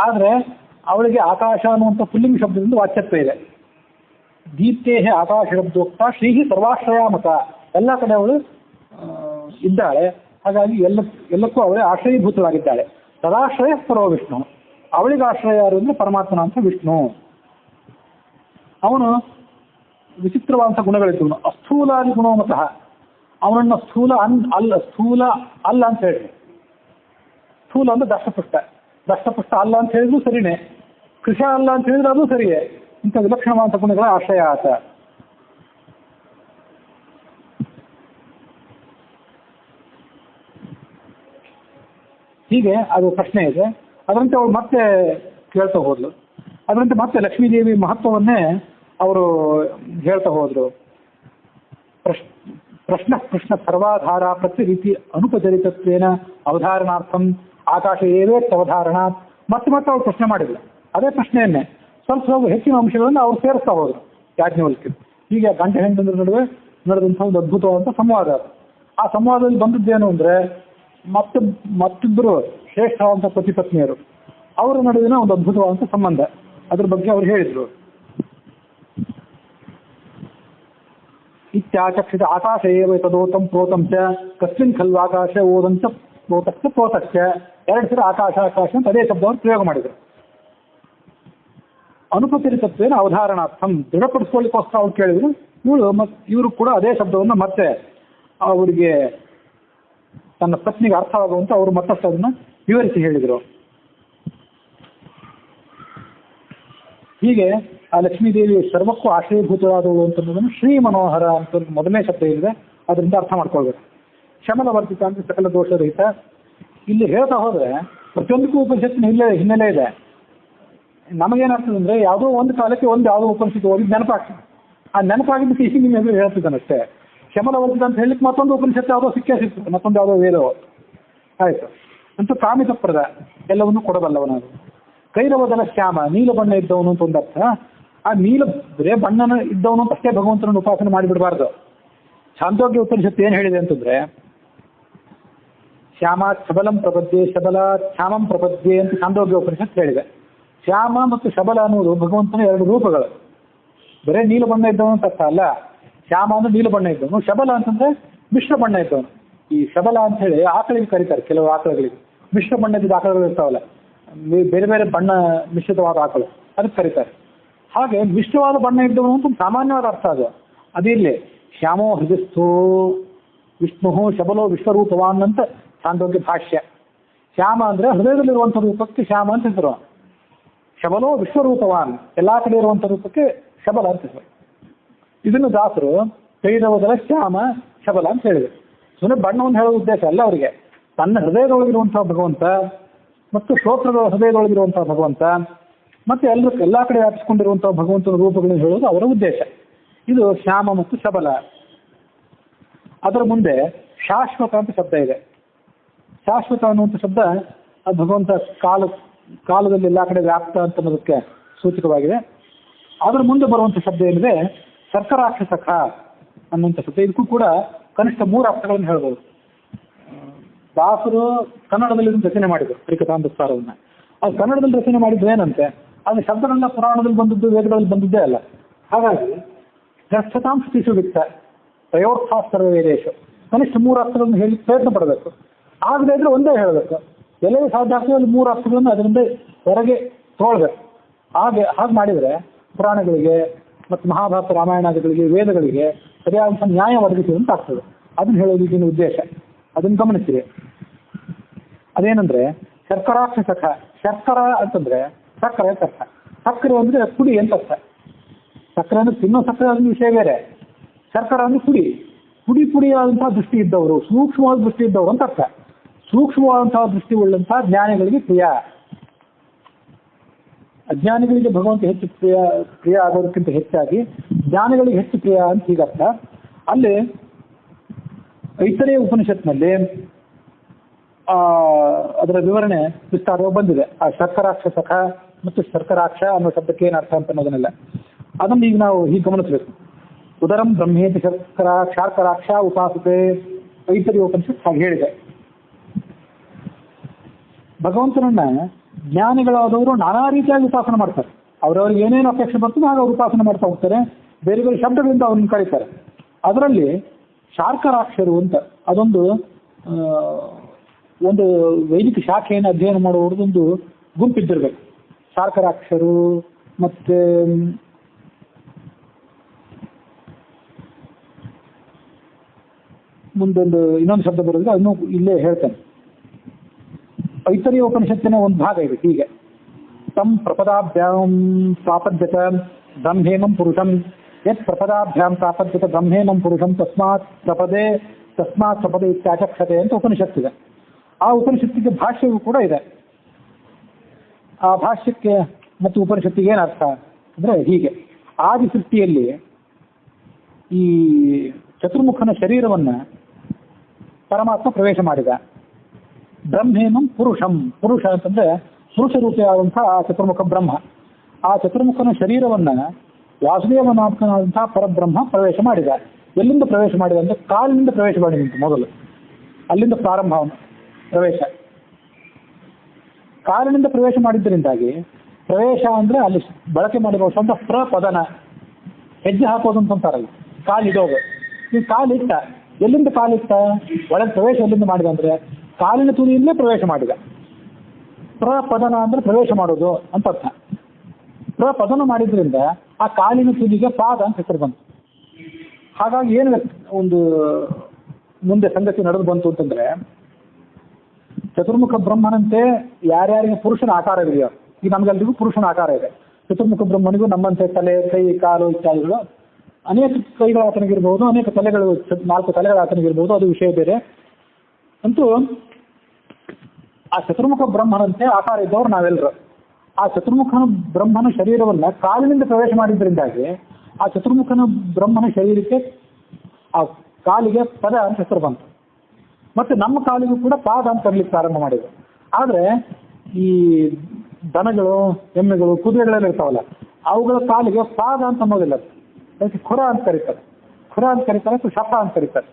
ಆದರೆ ಅವಳಿಗೆ ಆಕಾಶ ಅನ್ನುವಂಥ ಪುಲ್ಲಿಂಗ ಶಬ್ದದಿಂದ ವಾಚ್ಯತ್ವ ಇದೆ. ದೀಪ್ತೇಹೇ ಆಕಾಶ ಶಬ್ದೋಕ್ತ ಶ್ರೀಹಿ ಸರ್ವಾಶ್ರಯ ಮತ, ಎಲ್ಲ ಕಡೆ ಅವಳು ಇದ್ದಾಳೆ. ಹಾಗಾಗಿ ಎಲ್ಲಕ್ಕೂ ಅವಳೇ ಆಶ್ರಯೀಭೂತವಾಗಿದ್ದಾಳೆ. ತದಾಶ್ರಯ ಪರೋ ವಿಷ್ಣು, ಅವಳಿಗೆ ಆಶ್ರಯ ಯಾರು ಅಂದರೆ ಪರಮಾತ್ಮನ ಅಂತ ವಿಷ್ಣು. ಅವನು ವಿಚಿತ್ರವಾದಂಥ ಗುಣಗಳಿದ್ದವನು. ಅಸ್ಥೂಲಾದಿ ಗುಣೋಮತಃ, ಅವನನ್ನು ಸ್ಥೂಲ ಅಲ್ಲ ಅಂತ ಹೇಳಿ. ಸ್ಥೂಲ ಅಂದ್ರೆ ದಷ್ಟಪುಷ್ಟ ಅಲ್ಲ ಅಂತ ಹೇಳಿದ್ರು ಸರಿನೇ, ಕೃಷ ಅಲ್ಲ ಅಂತ ಹೇಳಿದ್ರೆ ಅದು ಸರಿಯೇ. ಇಂಥ ವಿಲಕ್ಷಣವಾದಂಥ ಗುಣಗಳ ಆಶ್ರಯ ಆತ. ಹೀಗೆ ಅದು ಪ್ರಶ್ನೆ ಇದೆ. ಅದರಂತೆ ಅವಳು ಮತ್ತೆ ಕೇಳ್ತಾ ಹೋದ್ಲು. ಅದರಂತೆ ಮತ್ತೆ ಲಕ್ಷ್ಮೀದೇವಿ ಮಹತ್ವವನ್ನೇ ಅವರು ಹೇಳ್ತಾ ಹೋದ್ರು. ಪ್ರಶ್ನ ಸರ್ವಾಧಾರ ಪ್ರತಿ ರೀತಿ ಅನುಪಚರಿತತ್ವೇನ ಅವಧಾರಣಾರ್ಥಂ ಆಕಾಶ ಏವೇತ್ ಅವಧಾರಣ. ಮತ್ತೆ ಅವ್ರು ಪ್ರಶ್ನೆ ಮಾಡಿದ್ರು ಅದೇ ಪ್ರಶ್ನೆಯನ್ನೇ, ಸ್ವಲ್ಪ ಹೆಚ್ಚಿನ ಅಂಶಗಳನ್ನು ಅವ್ರು ಸೇರಿಸ್ತಾ ಹೋದ್ರು ಯಾಜ್ಞವಲ್ಕ್ಯರು. ಹೀಗೆ ಗಂಟೆ ಹೆಂಡರ ನಡುವೆ ನಡೆದಂಥ ಒಂದು ಅದ್ಭುತವಾದಂಥ ಸಂವಾದ. ಆ ಸಂವಾದದಲ್ಲಿ ಬಂದದ್ದೇನು ಅಂದರೆ ಮತ್ತಿಬ್ಬರು ಶ್ರೇಷ್ಠವಾದಂಥ ಪತಿ ಪತ್ನಿಯರು, ಅವರ ನಡುವಿನ ಒಂದು ಅದ್ಭುತವಾದಂಥ ಸಂಬಂಧ. ಅದ್ರ ಬಗ್ಗೆ ಅವರು ಹೇಳಿದರು. ಇತ್ಯಾಚಕ್ಷಿತ ಆಕಾಶ ಏವ ತದೋತಂ ಪ್ರೋತಂ ಚ ಕಸ್ಮಿನ್ ಖಲ್ವ ಆಕಾಶ ಓದಂಚ ಪ್ರೋತಶ್ಚ ಪ್ರೋತಶ್ಚ. ಎರಡು ಸಲ ಆಕಾಶ ಅಂತ ಅದೇ ಶಬ್ದವನ್ನು ಪ್ರಯೋಗ ಮಾಡಿದರು. ಅನುಪಚರಿತತ್ವೇನ ಅವಧಾರಣಾರ್ಥಂ, ದೃಢಪಡಿಸ್ಕೊಳ್ಳಿಕ್ಕೋಸ್ಕರ ಅವ್ರು ಕೇಳಿದ್ರು. ಇವರು ಕೂಡ ಅದೇ ಶಬ್ದವನ್ನು ಮತ್ತೆ ಅವರಿಗೆ ತನ್ನ ಪತ್ನಿಗೆ ಅರ್ಥವಾಗುವಂತ ಅವರು ಮತ್ತಷ್ಟು ಅದನ್ನ ವಿವರಿಸಿ ಹೇಳಿದರು. ಹೀಗೆ ಆ ಲಕ್ಷ್ಮೀದೇವಿ ಸರ್ವಕ್ಕೂ ಆಶ್ರಯಭೂತವಾದವಳು ಅಂತನ್ನೋದನ್ನು ಶ್ರೀ ಮನೋಹರ ಅಂತ ಮೊದಲನೇ ಶಬ್ದ ಇದೆ, ಅದರಿಂದ ಅರ್ಥ ಮಾಡ್ಕೊಳ್ಬೇಕು. ಶಮಲವರ್ತಿತ ಅಂದ್ರೆ ಸಕಲ ದೋಷರಹಿತ. ಇಲ್ಲಿ ಹೇಳ್ತಾ ಹೋದ್ರೆ ಪ್ರತಿಯೊಂದಕ್ಕೂ ಉಪನಿಷತ್ತಿನ ಹಿನ್ನೆಲೆ ಇದೆ. ನಮಗೇನಾಗ್ತದೆ ಅಂದ್ರೆ ಯಾವುದೋ ಒಂದು ಕಾಲಕ್ಕೆ ಯಾವುದೋ ಉಪನಿಷತ್ತು ಓದಿ ನೆನಪಾಗ್ತದೆ. ಆ ನೆನಪಾಗಿದ್ದಕ್ಕೆ ಇಸಿ ನಿಮ್ಮ ಎದುರು ಹೇಳ್ತಿದ್ದಾನಷ್ಟೇ. ಶಮಲವರ್ತಿತ ಅಂತ ಹೇಳಲಿಕ್ಕೆ ಮತ್ತೊಂದು ಉಪನಿಷತ್ತು ಯಾವುದೋ ಸಿಗ್ತದೆ, ಮತ್ತೊಂದು ಯಾವುದೋ ವೇದೋ ಆಯ್ತು. ಅಂತೂ ಕಾಮಿತಪ್ರದ ಎಲ್ಲವನ್ನೂ ಕೊಡಬಲ್ಲವನಾಗ. ಕೈರವದನ ಶ್ಯಾಮ, ನೀಲ ಬಣ್ಣ ಇದ್ದವನು ಅಂತ ಒಂದರ್ಥ. ಆ ನೀಲ ಬರೇ ಬಣ್ಣನ ಇದ್ದವನು ಅಷ್ಟೇ ಭಗವಂತನನ್ನು ಉಪಾಸನೆ ಮಾಡಿಬಿಡಬಾರ್ದು. ಛಾಂದೋಗ್ಯ ಉಪನಿಷತ್ತು ಏನು ಹೇಳಿದೆ ಅಂತಂದ್ರೆ, ಶ್ಯಾಮ ಶಬಲಂ ಪ್ರಪದ್ಯೆ ಶಬಲ ಶ್ಯಾಮಂ ಪ್ರಪದ್ಯೆ ಅಂತ ಛಾಂದೋಗ್ಯ ಉಪನಿಷತ್ತು ಹೇಳಿದೆ. ಶ್ಯಾಮ ಮತ್ತು ಶಬಲ ಅನ್ನೋದು ಭಗವಂತನ ಎರಡು ರೂಪಗಳು. ಬರೇ ನೀಲ ಬಣ್ಣ ಇದ್ದವನು ಅಂತ ಅರ್ಥ ಅಲ್ಲ. ಶ್ಯಾಮ ಅಂದ್ರೆ ನೀಲ ಬಣ್ಣ ಇದ್ದವನು, ಶಬಲ ಅಂತಂದ್ರೆ ಮಿಶ್ರ ಬಣ್ಣ ಇದ್ದವನು. ಈ ಶಬಲ ಅಂತ ಹೇಳಿ ಆಕಳಿಗೆ ಕರೀತಾರೆ, ಕೆಲವು ಆಕಳಗಳಿಗೆ ಮಿಶ್ರ ಬಣ್ಣದ ಆಕಳಗಳು ಇರ್ತಾವಲ್ಲ, ಬೇರೆ ಬೇರೆ ಬಣ್ಣ ಮಿಶ್ರಿತವಾದ ಆಕಳು, ಅದಕ್ಕೆ ಕರೀತಾರೆ. ಹಾಗೆ ಮಿಶ್ರವಾದ ಬಣ್ಣ ಇದ್ದವನು ಅಂತ ಸಾಮಾನ್ಯವಾದ ಅರ್ಥ ಅದು. ಅದಿಲ್ಲಿ ಶ್ಯಾಮೋ ಹೃದಯಸ್ಥೋ ವಿಷ್ಣು ಶಬಲೋ ವಿಶ್ವರೂಪವಾನ್ ಅಂತ ಛಾಂದೋಗ್ಯ ಭಾಷ್ಯ. ಶ್ಯಾಮ ಅಂದ್ರೆ ಹೃದಯದಲ್ಲಿರುವಂಥ ರೂಪಕ್ಕೆ ಶ್ಯಾಮ ಅಂತ ಹೆಸರು. ಶಬಲೋ ವಿಶ್ವರೂಪವಾನ್, ಎಲ್ಲಾ ಕಡೆ ಇರುವಂಥ ರೂಪಕ್ಕೆ ಶಬಲ ಅಂತ ಹೆಸರು. ಇದನ್ನು ದಾಸರು ಕೈರವದಲ ಶ್ಯಾಮ ಶಬಲ ಅಂತ ಹೇಳಿದರು. ಸುಮ್ಮನೆ ಬಣ್ಣವನ್ನು ಹೇಳೋ ಉದ್ದೇಶ ಅಲ್ಲ ಅವರಿಗೆ. ತನ್ನ ಹೃದಯದೊಳಗಿರುವಂತಹ ಭಗವಂತ ಮತ್ತು ಶ್ರೋತ್ರದ ಹೃದಯದೊಳಗಿರುವಂತಹ ಭಗವಂತ ಮತ್ತೆ ಎಲ್ಲಾ ಕಡೆ ವ್ಯಾಪಿಸಿಕೊಂಡಿರುವಂತಹ ಭಗವಂತನ ರೂಪಗಳನ್ನು ಹೇಳೋದು ಅವರ ಉದ್ದೇಶ. ಇದು ಶ್ಯಾಮ ಮತ್ತು ಶಬಲ. ಅದರ ಮುಂದೆ ಶಾಶ್ವತ ಅಂತ ಶಬ್ದ ಇದೆ. ಶಾಶ್ವತ ಅನ್ನುವಂಥ ಶಬ್ದ ಅದು ಭಗವಂತ ಕಾಲದಲ್ಲಿ ಎಲ್ಲಾ ಕಡೆ ವ್ಯಾಪ್ತ ಅಂತ ಅನ್ನೋದಕ್ಕೆ ಸೂಚಕವಾಗಿದೆ. ಅದರ ಮುಂದೆ ಬರುವಂಥ ಶಬ್ದ ಏನಿದೆ ಸರ್ಕರಾಕ್ಷಸಖ ಅನ್ನುವಂಥ ಶಬ್ದ. ಇದಕ್ಕೂ ಕೂಡ ಕನಿಷ್ಠ 3 ಅರ್ಥಗಳನ್ನು ಹೇಳ್ಬೋದು. ದಾಸರು ಕನ್ನಡದಲ್ಲಿ ರಚನೆ ಮಾಡಿದರು ಹರಿಕಥಾಮೃತಸಾರವನ್ನ. ಅದು ಕನ್ನಡದಲ್ಲಿ ರಚನೆ ಮಾಡಿದ್ದು ಏನಂತೆ, ಅದು ಶಬ್ದಗಳೆಲ್ಲ ಪುರಾಣದಲ್ಲಿ ಬಂದದ್ದು, ವೇದಗಳಲ್ಲಿ ಬಂದಿದ್ದೇ ಅಲ್ಲ. ಹಾಗಾಗಿ ಶ್ರೇಷ್ಠತಾಂಶ ವಿತ್ತ ಪ್ರಯೋರ್ಥಾಸ್ತರ ವೇದೇಶ ಕನಿಷ್ಠ 3 ಅರ್ಥಗಳನ್ನು ಹೇಳಿ ಪ್ರಯತ್ನ ಪಡಬೇಕು. ಆಗದೇ ಇದ್ರೆ ಒಂದೇ ಹೇಳಬೇಕು. ಎಲ್ಲವೂ ಸಾಧ್ಯ ಆಗ್ತದೆ, 3 ಅರ್ಥಗಳನ್ನು ಅದರಿಂದ ಹೊರಗೆ ತಗೊಳ್ಬೇಕು. ಹಾಗೆ ಮಾಡಿದರೆ ಪುರಾಣಗಳಿಗೆ ಮತ್ತು ಮಹಾಭಾರತ ರಾಮಾಯಣಾದಿಗಳಿಗೆ ವೇದಗಳಿಗೆ ಸರಿಯಾದಂಥ ನ್ಯಾಯ ಒದಗಿಸಿದಂತ ಆಗ್ತದೆ. ಅದನ್ನು ಹೇಳೋದು ಈಗಿನ ಉದ್ದೇಶ. ಅದನ್ನು ಗಮನಿಸಿರಿ. ಅದೇನಂದ್ರೆ ಶರ್ಕರಾಕ್ಷಸಖ. ಶರ್ಕರ ಅಂತಂದ್ರೆ ಸಕ್ಕರೆ ಅಂತ ಅರ್ಥ. ಸಕ್ಕರೆ ಅಂದ್ರೆ ಪುಡಿ ಅಂತ ಅರ್ಥ. ಸಕ್ಕರೆ ಅಂದ್ರೆ ತಿನ್ನೋ ಸಕ್ಕರೆ ಅದೊಂದು ವಿಷಯ ಬೇರೆ. ಶರ್ಕರ ಅಂದ್ರೆ ಪುಡಿಯಾದಂತಹ ದೃಷ್ಟಿ ಇದ್ದವರು, ಸೂಕ್ಷ್ಮವಾದ ದೃಷ್ಟಿ ಇದ್ದವರು ಅಂತ ಅರ್ಥ. ಸೂಕ್ಷ್ಮವಾದಂತಹ ದೃಷ್ಟಿ ಉಳ್ಳಂತಹ ಜ್ಞಾನಿಗಳಿಗೆ ಪ್ರಿಯ. ಅಜ್ಞಾನಿಗಳಿಗೆ ಭಗವಂತ ಹೆಚ್ಚು ಪ್ರಿಯ ಆಗೋದಕ್ಕಿಂತ ಹೆಚ್ಚಾಗಿ ಜ್ಞಾನಿಗಳಿಗೆ ಹೆಚ್ಚು ಪ್ರಿಯ ಅಂತ ಹೀಗರ್ಥ. ಅಲ್ಲಿ ಐತರೇಯ ಉಪನಿಷತ್ನಲ್ಲಿ ಅದರ ವಿವರಣೆ ವಿಸ್ತಾರವಾಗಿ ಬಂದಿದೆ. ಆ ಶರ್ಕರಾಕ್ಷಸಖ ಮತ್ತು ಶರ್ಕರಾಕ್ಷ ಅನ್ನೋ ಶಬ್ದಕ್ಕೆ ಏನು ಅರ್ಥ ಅಂತ ಅನ್ನೋದನ್ನೆಲ್ಲ ಅದನ್ನು ಈಗ ನಾವು ಹೀಗೆ ಗಮನಿಸಬೇಕು. ಉದರಂ ಬ್ರಹ್ಮೇತಿ ಶಾರ್ಕರಾಕ್ಷ ಉಪಾಸತೆ ಐತರೇಯ ಉಪನಿಷತ್ ಹಾಗೆ ಹೇಳಿದೆ. ಭಗವಂತನನ್ನ ಜ್ಞಾನಿಗಳಾದವರು ನಾನಾ ರೀತಿಯಾಗಿ ಉಪಾಸನೆ ಮಾಡ್ತಾರೆ. ಅವ್ರವ್ರಿಗೆ ಏನೇನು ಅಪೇಕ್ಷೆ ಬರ್ತದೆ ಹಾಗೆ ಅವ್ರು ಉಪಾಸನೆ ಮಾಡ್ತಾ ಹೋಗ್ತಾರೆ. ಬೇರೆ ಬೇರೆ ಶಬ್ದಗಳಿಂದ ಅವ್ರನ್ನ ಕರೀತಾರೆ. ಅದರಲ್ಲಿ ಶಾರ್ಕರಾಕ್ಷರು ಅಂತ ಅದೊಂದು ಒಂದು ವೈದಿಕ ಶಾಖೆಯನ್ನು ಅಧ್ಯಯನ ಮಾಡುವುದೊಂದು ಗುಂಪಿದ್ದಿರ್ಬೇಕು. ಶಾರ್ಕರಾಕ್ಷರು ಮತ್ತೆ ಮುಂದೊಂದು ಇನ್ನೊಂದು ಶಬ್ದ ಬರೋದ್ರೆ ಅದನ್ನು ಇಲ್ಲೇ ಹೇಳ್ತೇನೆ. ಐತರೇಯ ಉಪನಿಷತ್ತಿನ ಒಂದು ಭಾಗ ಇದೆ ಹೀಗೆ: ತಂ ಪ್ರಪದಾಭ್ಯಾಂ ಪ್ರಾಪದ್ಯತ ಬ್ರಹ್ಮೇಮಂ ಪುರುಷಂ ಯತ್ ಪ್ರಪದಾಭ್ಯಾಂ ಪ್ರಾಪದ್ಯತ ಬ್ರಹ್ಮೇಮಂ ಪುರುಷಂ ತಸ್ಮಾತ್ ಪ್ರಪದೆ ಇತ್ಯಾಚಕ್ಷತೆ ಅಂತ ಉಪನಿಷತ್ತಿದೆ. ಆ ಉಪನಿಷತ್ತಿಗೆ ಭಾಷ್ಯವೂ ಕೂಡ ಇದೆ. ಆ ಭಾಷ್ಯಕ್ಕೆ ಮತ್ತು ಉಪನಿಷತ್ತಿಗೆ ಏನು ಅರ್ಥ ಅಂದರೆ ಹೀಗೆ: ಆದಿ ಸೃಷ್ಟಿಯಲ್ಲಿ ಈ ಚತುರ್ಮುಖನ ಶರೀರವನ್ನು ಪರಮಾತ್ಮ ಪ್ರವೇಶ ಮಾಡಿದ. ಬ್ರಹ್ಮೇಮಂ ಪುರುಷಂ, ಪುರುಷ ಅಂತಂದ್ರೆ ಪುರುಷ ರೂಪಿಯಾದಂತಹ ಆ ಚತುರ್ಮುಖ ಬ್ರಹ್ಮ. ಆ ಚತುರ್ಮುಖನ ಶರೀರವನ್ನ ವಾಸುದೇವನಾಥನಾದಂತಹ ಪರಬ್ರಹ್ಮ ಪ್ರವೇಶ ಮಾಡಿದ. ಎಲ್ಲಿಂದ ಪ್ರವೇಶ ಮಾಡಿದ ಅಂದ್ರೆ ಕಾಲಿನಿಂದ ಪ್ರವೇಶ ಮಾಡಿದಂತೆ ಮೊದಲು. ಅಲ್ಲಿಂದ ಪ್ರಾರಂಭ ಪ್ರವೇಶ. ಕಾಲಿನಿಂದ ಪ್ರವೇಶ ಮಾಡಿದ್ದರಿಂದಾಗಿ ಪ್ರವೇಶ ಅಂದ್ರೆ ಅಲ್ಲಿ ಬಳಕೆ ಮಾಡಿರುವ ಶಬ್ದ ಪ್ರಪದನ, ಹೆಜ್ಜೆ ಹಾಕೋದು ಅಂತಾರಲ್ಲ, ಕಾಲಿಡೋದು. ಈ ಕಾಲಿಟ್ಟ, ಎಲ್ಲಿಂದ ಕಾಲಿಟ್ಟ? ಒಳಗೆ ಪ್ರವೇಶ ಎಲ್ಲಿಂದ ಮಾಡಿದ ಅಂದ್ರೆ ಕಾಲಿನ ತುದಿಯಿಂದಲೇ ಪ್ರವೇಶ ಮಾಡಿದ. ಪ್ರಪದನ ಅಂದ್ರೆ ಪ್ರವೇಶ ಮಾಡೋದು ಅಂತ ಅರ್ಥ. ಪ್ರಪದನ ಮಾಡಿದ್ರಿಂದ ಆ ಕಾಲಿನ ತುದಿಗೆ ಪಾದ ಅಂತ ಹೆಸರು ಬಂತು. ಹಾಗಾಗಿ ಏನು ಒಂದು ಮುಂದೆ ಸಂಗತಿ ನಡೆದು ಬಂತು ಅಂತಂದ್ರೆ, ಚತುರ್ಮುಖ ಬ್ರಹ್ಮನಂತೆ ಯಾರ್ಯಾರಿಗೆ ಪುರುಷನ ಆಕಾರ ಇದೆಯೋ, ಈಗ ನಮ್ಗೆಲ್ರಿಗೂ ಪುರುಷನ ಆಕಾರ ಇದೆ. ಚತುರ್ಮುಖ ಬ್ರಹ್ಮನಿಗೂ ನಮ್ಮಂತೆ ತಲೆ, ಕೈ, ಕಾಲು ಇತ್ಯಾದಿಗಳು, ಅನೇಕ ಕೈಗಳ ಆತನಿಗಿರ್ಬೋದು, ಅನೇಕ ತಲೆಗಳು, 4 ತಲೆಗಳ ಆತನಿಗಿರ್ಬೋದು, ಅದು ವಿಷಯ ಬೇರೆ. ಅಂತೂ ಆ ಚತುರ್ಮುಖ ಬ್ರಹ್ಮನಂತೆ ಆಕಾರ ಇದ್ದವ್ರು ನಾವೆಲ್ಲರೂ. ಆ ಚತುರ್ಮುಖನ ಬ್ರಹ್ಮನ ಶರೀರವನ್ನ ಕಾಲಿನಿಂದ ಪ್ರವೇಶ ಮಾಡಿದ್ರಿಂದಾಗಿ ಆ ಚತುರ್ಮುಖನ ಬ್ರಹ್ಮನ ಶರೀರಕ್ಕೆ ಆ ಕಾಲಿಗೆ ಪದ ಅಂತ ಹೆಸರು ಬಂತು. ಮತ್ತೆ ನಮ್ಮ ಕಾಲಿಗೂ ಕೂಡ ಪಾದ ಅಂತ ಕರೀಲಿಕ್ಕೆ ಪ್ರಾರಂಭ ಮಾಡಿದ್ರು. ಆದ್ರೆ ಈ ದನಗಳು, ಎಮ್ಮೆಗಳು, ಕುದುರೆಗಳೆಲ್ಲ ಇರ್ತಾವಲ್ಲ, ಅವುಗಳ ಕಾಲಿಗೆ ಪಾದ ಅಂತ ಅನ್ನೋದಿಲ್ಲ, ಅದಕ್ಕೆ ಖುರ ಅಂತ ಕರೀತಾರೆ. ಖುರ ಅಂತ ಕರೀತಾರೆ ಅಥವಾ ಶಪ ಅಂತ ಕರೀತಾರೆ.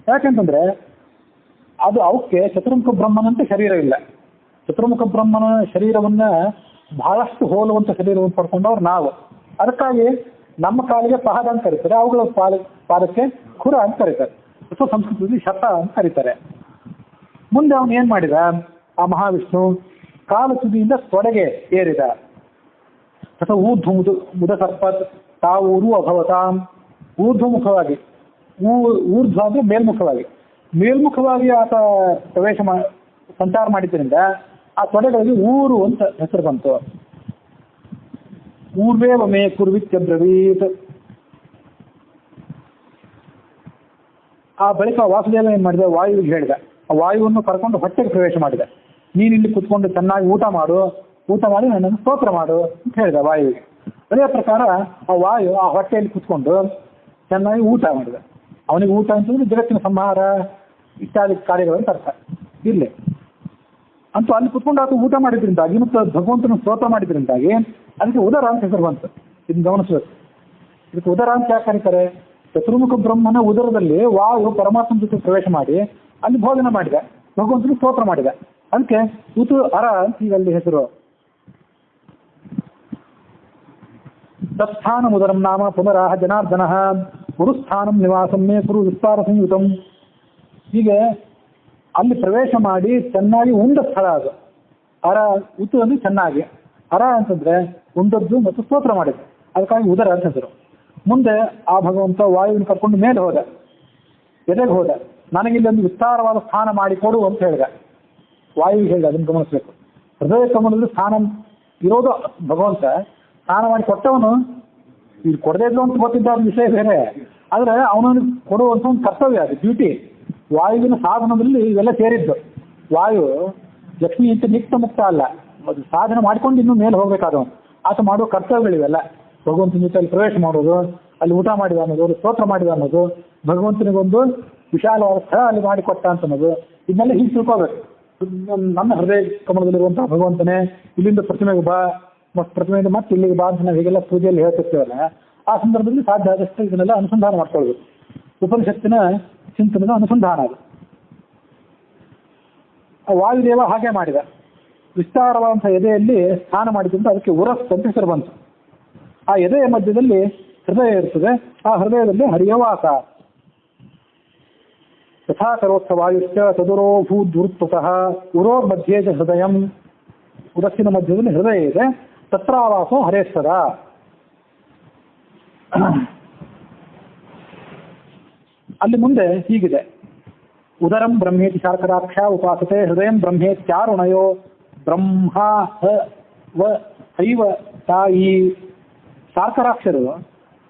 ಯಾಕೆಂತಂದ್ರೆ ಅದು ಅವಕ್ಕೆ ಚತುರ್ಮುಖ ಬ್ರಹ್ಮನಂತೆ ಶರೀರ ಇಲ್ಲ. ಚತುರ್ಮುಖ ಬ್ರಹ್ಮನ ಶರೀರವನ್ನ ಬಹಳಷ್ಟು ಹೋಲುವಂತ ಶರೀರವನ್ನು ಪಡ್ಕೊಂಡವ್ರು ನಾವು. ಅದಕ್ಕಾಗಿ ನಮ್ಮ ಕಾಲಿಗೆ ಪಾದ ಅಂತ ಕರೀತಾರೆ, ಅವುಗಳ ಪಾದಕ್ಕೆ ಖುರ ಅಂತ ಕರೀತಾರೆ, ಅಥವಾ ಸಂಸ್ಕೃತದಲ್ಲಿ ಶತ ಅಂತ ಕರೀತಾರೆ. ಮುಂದೆ ಅವನು ಏನ್ ಮಾಡಿದ? ಆ ಮಹಾವಿಷ್ಣು ಕಾಲು ತುದಿಯಿಂದ ತೊಡೆಗೆ ಏರಿದ. ಅಥವಾ ಮುದ ಸರ್ಪತ್ ತಾವೂರು ಅಭವತಾಂ, ಊರ್ಧ್ವಮುಖವಾಗಿ, ಊರ್ಧ್ವ ಅಂದ್ರೆ ಮೇಲ್ಮುಖವಾಗಿ ಆತ ಪ್ರವೇಶ ಸಂಚಾರ ಮಾಡಿದ್ರಿಂದ ಆ ತೊಡೆಗಳಿಗೆ ಊರು ಅಂತ ಹೆಸರು ಬಂತು. ಊರ್ವೇವ ಮೇ ಕುರ್ವಿತ್ಯಬ್ರವೀತ್. ಆ ಬಳಿಕ ವಾಸುದೇವ ಏನ್ ಮಾಡಿದ? ವಾಯುವಿಗೆ ಹೇಳಿದ. ಆ ವಾಯುವನ್ನು ಕರ್ಕೊಂಡು ಹೊಟ್ಟೆಗೆ ಪ್ರವೇಶ ಮಾಡಿದ. ನೀನ್ ಇಲ್ಲಿ ಕುತ್ಕೊಂಡು ಚೆನ್ನಾಗಿ ಊಟ ಮಾಡಿ ನನ್ನನ್ನು ಸ್ತೋತ್ರ ಮಾಡು ಅಂತ ಹೇಳಿದ ವಾಯುವಿಗೆ. ಅದೇ ಪ್ರಕಾರ ಆ ವಾಯು ಆ ಹೊಟ್ಟೆಯಲ್ಲಿ ಕುತ್ಕೊಂಡು ಚೆನ್ನಾಗಿ ಊಟ ಮಾಡಿದ. ಅವನಿಗೆ ಊಟ ಅಂತಂದ್ರೆ ಜಗತ್ತಿನ ಸಂಹಾರ ಇತ್ಯಾದಿ ಕಾರ್ಯಗಳಂತ ಅರ್ಥ ಇರ್ಲಿ. ಅಂತೂ ಅಲ್ಲಿ ಕುತ್ಕೊಂಡು ಆತ ಊಟ ಮಾಡಿದ್ರಿಂದಾಗಿ ಮತ್ತು ಭಗವಂತನ ಸ್ತೋತ್ರ ಮಾಡಿದ್ರಿಂದಾಗಿ ಅದಕ್ಕೆ ಉದರ ಅಂತ ಹೆಸರು ಬಂತು. ಇದನ್ನು ಗಮನಿಸಬೇಕು. ಇದಕ್ಕೆ ಉದರ ಅಂತ ಯಾಕೆ ಕರೀತಾರೆ? ಚತುರ್ಮುಖ ಬ್ರಹ್ಮನ ಉದರದಲ್ಲಿ ವಾಯು ಪರಮಾತ್ಮನ ಜೊತೆ ಪ್ರವೇಶ ಮಾಡಿ ಅಲ್ಲಿ ಭೋಜನ ಮಾಡಿದ, ಭಗವಂತನ ಸ್ತೋತ್ರ ಮಾಡಿದ. ಅದಕ್ಕೆ ಉತು ಅರ ಅಂತ ಈಗಲ್ಲಿ ಹೆಸರು. ತತ್ಸ್ಥಾನ ಉದರಂ ನಾಮ ಪುನರಾಹ ಜನಾರ್ದನ ಗುರುಸ್ಥಾನಂ ನಿವಾಸಂ ಮೇ ಕುರು ವಿಸ್ತಾರ ಸಂಯುತಂ. ಹೀಗೆ ಅಲ್ಲಿ ಪ್ರವೇಶ ಮಾಡಿ ಚೆನ್ನಾಗಿ ಉಂಡ ಸ್ಥಳ ಅದು. ಅರ ಉತು ಅಂದ್ರೆ ಚೆನ್ನಾಗಿ, ಅರ ಅಂತಂದ್ರೆ ಉಂಡದ್ದು ಮತ್ತು ಸ್ತೋತ್ರ ಮಾಡಿದ್ದು, ಅದಕ್ಕಾಗಿ ಉದರ ಅಂತ ಹೆಸರು. ಮುಂದೆ ಆ ಭಗವಂತ ವಾಯುವಿನ ಕರ್ಕೊಂಡು ಮೇಲೆ ಹೋದ, ಎದೆಗೆ ಹೋದ. ನನಗಿಲ್ಲಿ ಒಂದು ವಿಸ್ತಾರವಾದ ಸ್ಥಾನ ಮಾಡಿಕೊಡು ಅಂತ ಹೇಳಿದ. ವಾಯುವಿಗೆ ಹೇಳಿದ. ಅದನ್ನು ಗಮನಿಸಬೇಕು. ಹೃದಯ ಕಮಲದಲ್ಲಿ ಸ್ಥಾನ ಇರೋದು ಭಗವಂತ. ಸ್ನಾನ ಮಾಡಿ ಕೊಟ್ಟವನು ಇಲ್ಲಿ ಕೊಡದೇ ಇದ್ದು ಅಂತ ಗೊತ್ತಿದ್ದ ವಿಷಯ ಬೇರೆ. ಆದ್ರೆ ಅವನವನಿಗೆ ಕೊಡುವಂತ ಒಂದು ಕರ್ತವ್ಯ, ಅದು ಡ್ಯೂಟಿ. ವಾಯುವಿನ ಸಾಧನದಲ್ಲಿ ಇವೆಲ್ಲ ಸೇರಿದ್ದು. ವಾಯು ಲಕ್ಷ್ಮಿ ಅಂತ ನಿಕ್ತ ಮುಕ್ತ ಅಲ್ಲ, ಅದು ಸಾಧನೆ ಮಾಡ್ಕೊಂಡು ಇನ್ನೂ ಮೇಲೆ ಹೋಗ್ಬೇಕಾದವನು. ಆತ ಮಾಡುವ ಕರ್ತವ್ಯಗಳಿವೆಲ್ಲ. ಭಗವಂತನ ಜೊತೆ ಅಲ್ಲಿ ಪ್ರವೇಶ ಮಾಡೋದು, ಅಲ್ಲಿ ಊಟ ಮಾಡಿದ ಅನ್ನೋದು, ಸ್ತೋತ್ರ ಮಾಡಿದ ಅನ್ನೋದು, ಭಗವಂತನಿಗೊಂದು ವಿಶಾಲವಾದ ಸ್ಥಳ ಅಲ್ಲಿ ಮಾಡಿಕೊಟ್ಟ ಅಂತ ಅನ್ನೋದು, ಇದನ್ನೆಲ್ಲ ಹೀಗೆ ತಿಳ್ಕೋಬೇಕು. ನನ್ನ ಹೃದಯ ಕಮಲದಲ್ಲಿರುವಂತಹ ಭಗವಂತನೇ ಇಲ್ಲಿಂದ ಪ್ರತಿಮೆಗೆ ಬಾ, ಪ್ರತಿಮೆಯಿಂದ ಮತ್ತೆ ಇಲ್ಲಿಗೆ ಬಾ ಅಂತ ನಾವು ಹೀಗೆಲ್ಲ ಪೂಜೆಯಲ್ಲಿ ಹೇಳ್ತಿರ್ತೇವಲ್ಲ, ಆ ಸಂದರ್ಭದಲ್ಲಿ ಸಾಧ್ಯ ಆದಷ್ಟು ಇದನ್ನೆಲ್ಲ ಅನುಸಂಧಾನ ಮಾಡ್ಕೊಳ್ಬೇಕು. ಉಪನಿಷತ್ತಿನ ಚಿಂತನದ ಅನುಸಂಧಾನ ಅದು. ವಾಯುದೇವ ಹಾಗೆ ಮಾಡಿದ. ವಿಸ್ತಾರವಾದಂಥ ಎದೆಯಲ್ಲಿ ಸ್ನಾನ ಮಾಡಿದ್ರಿಂದ ಅದಕ್ಕೆ ಉರಸ್ ಅಂತ ಹೆಸರು ಬಂತು. ಆ ಎದೆಯ ಮಧ್ಯದಲ್ಲಿ ಹೃದಯ ಇರ್ತದೆ, ಆ ಹೃದಯದಲ್ಲಿ ಹರಿಯವಾಸ. ಯಥಾ ಕರೋತ್ಸವಾಯುಶ್ಚ ಚದುರೋಭೂದ್ವೃತ್ತತಃ ಉರೋರ್ ಮಧ್ಯೆ ಚ ಹೃದಯಂ, ಉರಸ್ಸಿನ ಮಧ್ಯದಲ್ಲಿ ಹೃದಯ ಇದೆ, ತತ್ರಾವಾಸೋ ಹರೇಶ್ವರ. ಅಲ್ಲಿ ಮುಂದೆ ಹೀಗಿದೆ, ಉದರಂ ಬ್ರಹ್ಮೇತಿ ಶಾರ್ಕರಾಕ್ಷ ಉಪಾಸತೆ ಹೃದಯಂ ಬ್ರಹ್ಮೇತ್ಯಾರುಣಯೋ ಬ್ರಹ್ಮ ವ ಹೈವ ತಾಯಿ. ಶಾರ್ಕರಾಕ್ಷರು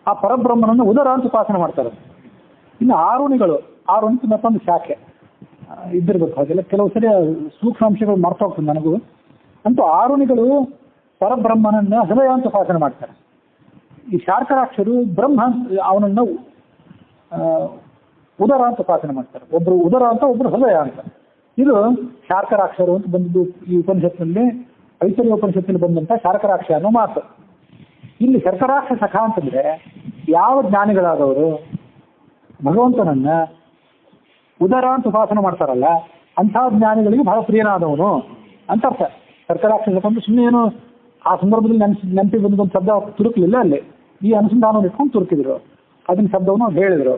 ಆ ಪರಬ್ರಹ್ಮನನ್ನು ಉದರ ಅಂತ ಉಪಾಸನೆ ಮಾಡ್ತಾರೆ. ಇನ್ನು ಆರುಣಿಗಳು, ಆರುಣಿಗೆ ಮತ್ತೊಂದು ಶಾಖೆ ಇದ್ದಿರ್ಬೇಕು, ಹಾಗೆಲ್ಲ ಕೆಲವು ಸರಿ ಸೂಕ್ಷ್ಮಾಂಶಗಳು ಮರ್ತೋಗ್ತದೆ ನನಗೂ. ಅಂತೂ ಆರುಣಿಗಳು ಪರಬ್ರಹ್ಮನನ್ನು ಹೃದಯ ಅಂತ ಉಪಾಸನೆ ಮಾಡ್ತಾರೆ. ಈ ಶಾರ್ಕರಾಕ್ಷರು ಬ್ರಹ್ಮ ಅವನನ್ನು ಉದರ ಅಂತ ಉಪಾಸನೆ ಮಾಡ್ತಾರೆ. ಒಬ್ರು ಉದರ ಅಂತ, ಒಬ್ರು ಹೃದಯ ಅಂತ. ಇದು ಶಾರ್ಕರಾಕ್ಷರು ಅಂತ ಬಂದಿದ್ದು ಈ ಉಪನಿಷತ್ತಿನಲ್ಲಿ, ಐತರೇಯ ಉಪನಿಷತ್ತಿನಲ್ಲಿ ಬಂದಂತ ಶಾರ್ಕರಾಕ್ಷ ಅನ್ನೋ ಮಾತು. ಇಲ್ಲಿ ಶರ್ಕರಾಕ್ಷ ಸಖ ಅಂತಂದ್ರೆ ಯಾವ ಜ್ಞಾನಿಗಳಾದವರು ಭಗವಂತನನ್ನ ಉದರ ಅಂತ ಉಪಾಸನೆ ಮಾಡ್ತಾರಲ್ಲ, ಅಂಥ ಜ್ಞಾನಿಗಳಿಗೆ ಬಹಳ ಪ್ರಿಯನಾದವನು ಅಂತ ಅರ್ಥ. ಶರ್ಕರಾಕ್ಷ ಸಖ ಅಂದ್ರೆ ಸುಮ್ಮನೆ ಏನು ಆ ಸಂದರ್ಭದಲ್ಲಿ ನೆನಪಿಗೆ ಬಂದೊಂದು ಶಬ್ದ ತುರುಕಲಿಲ್ಲ, ಅಲ್ಲಿ ಈ ಅನುಸಂಧಾನವನ್ನು ಇಟ್ಕೊಂಡು ತುರುಕಿದ್ರು, ಅದನ್ನ ಶಬ್ದವನ್ನು ಅವ್ರು ಹೇಳಿದ್ರು.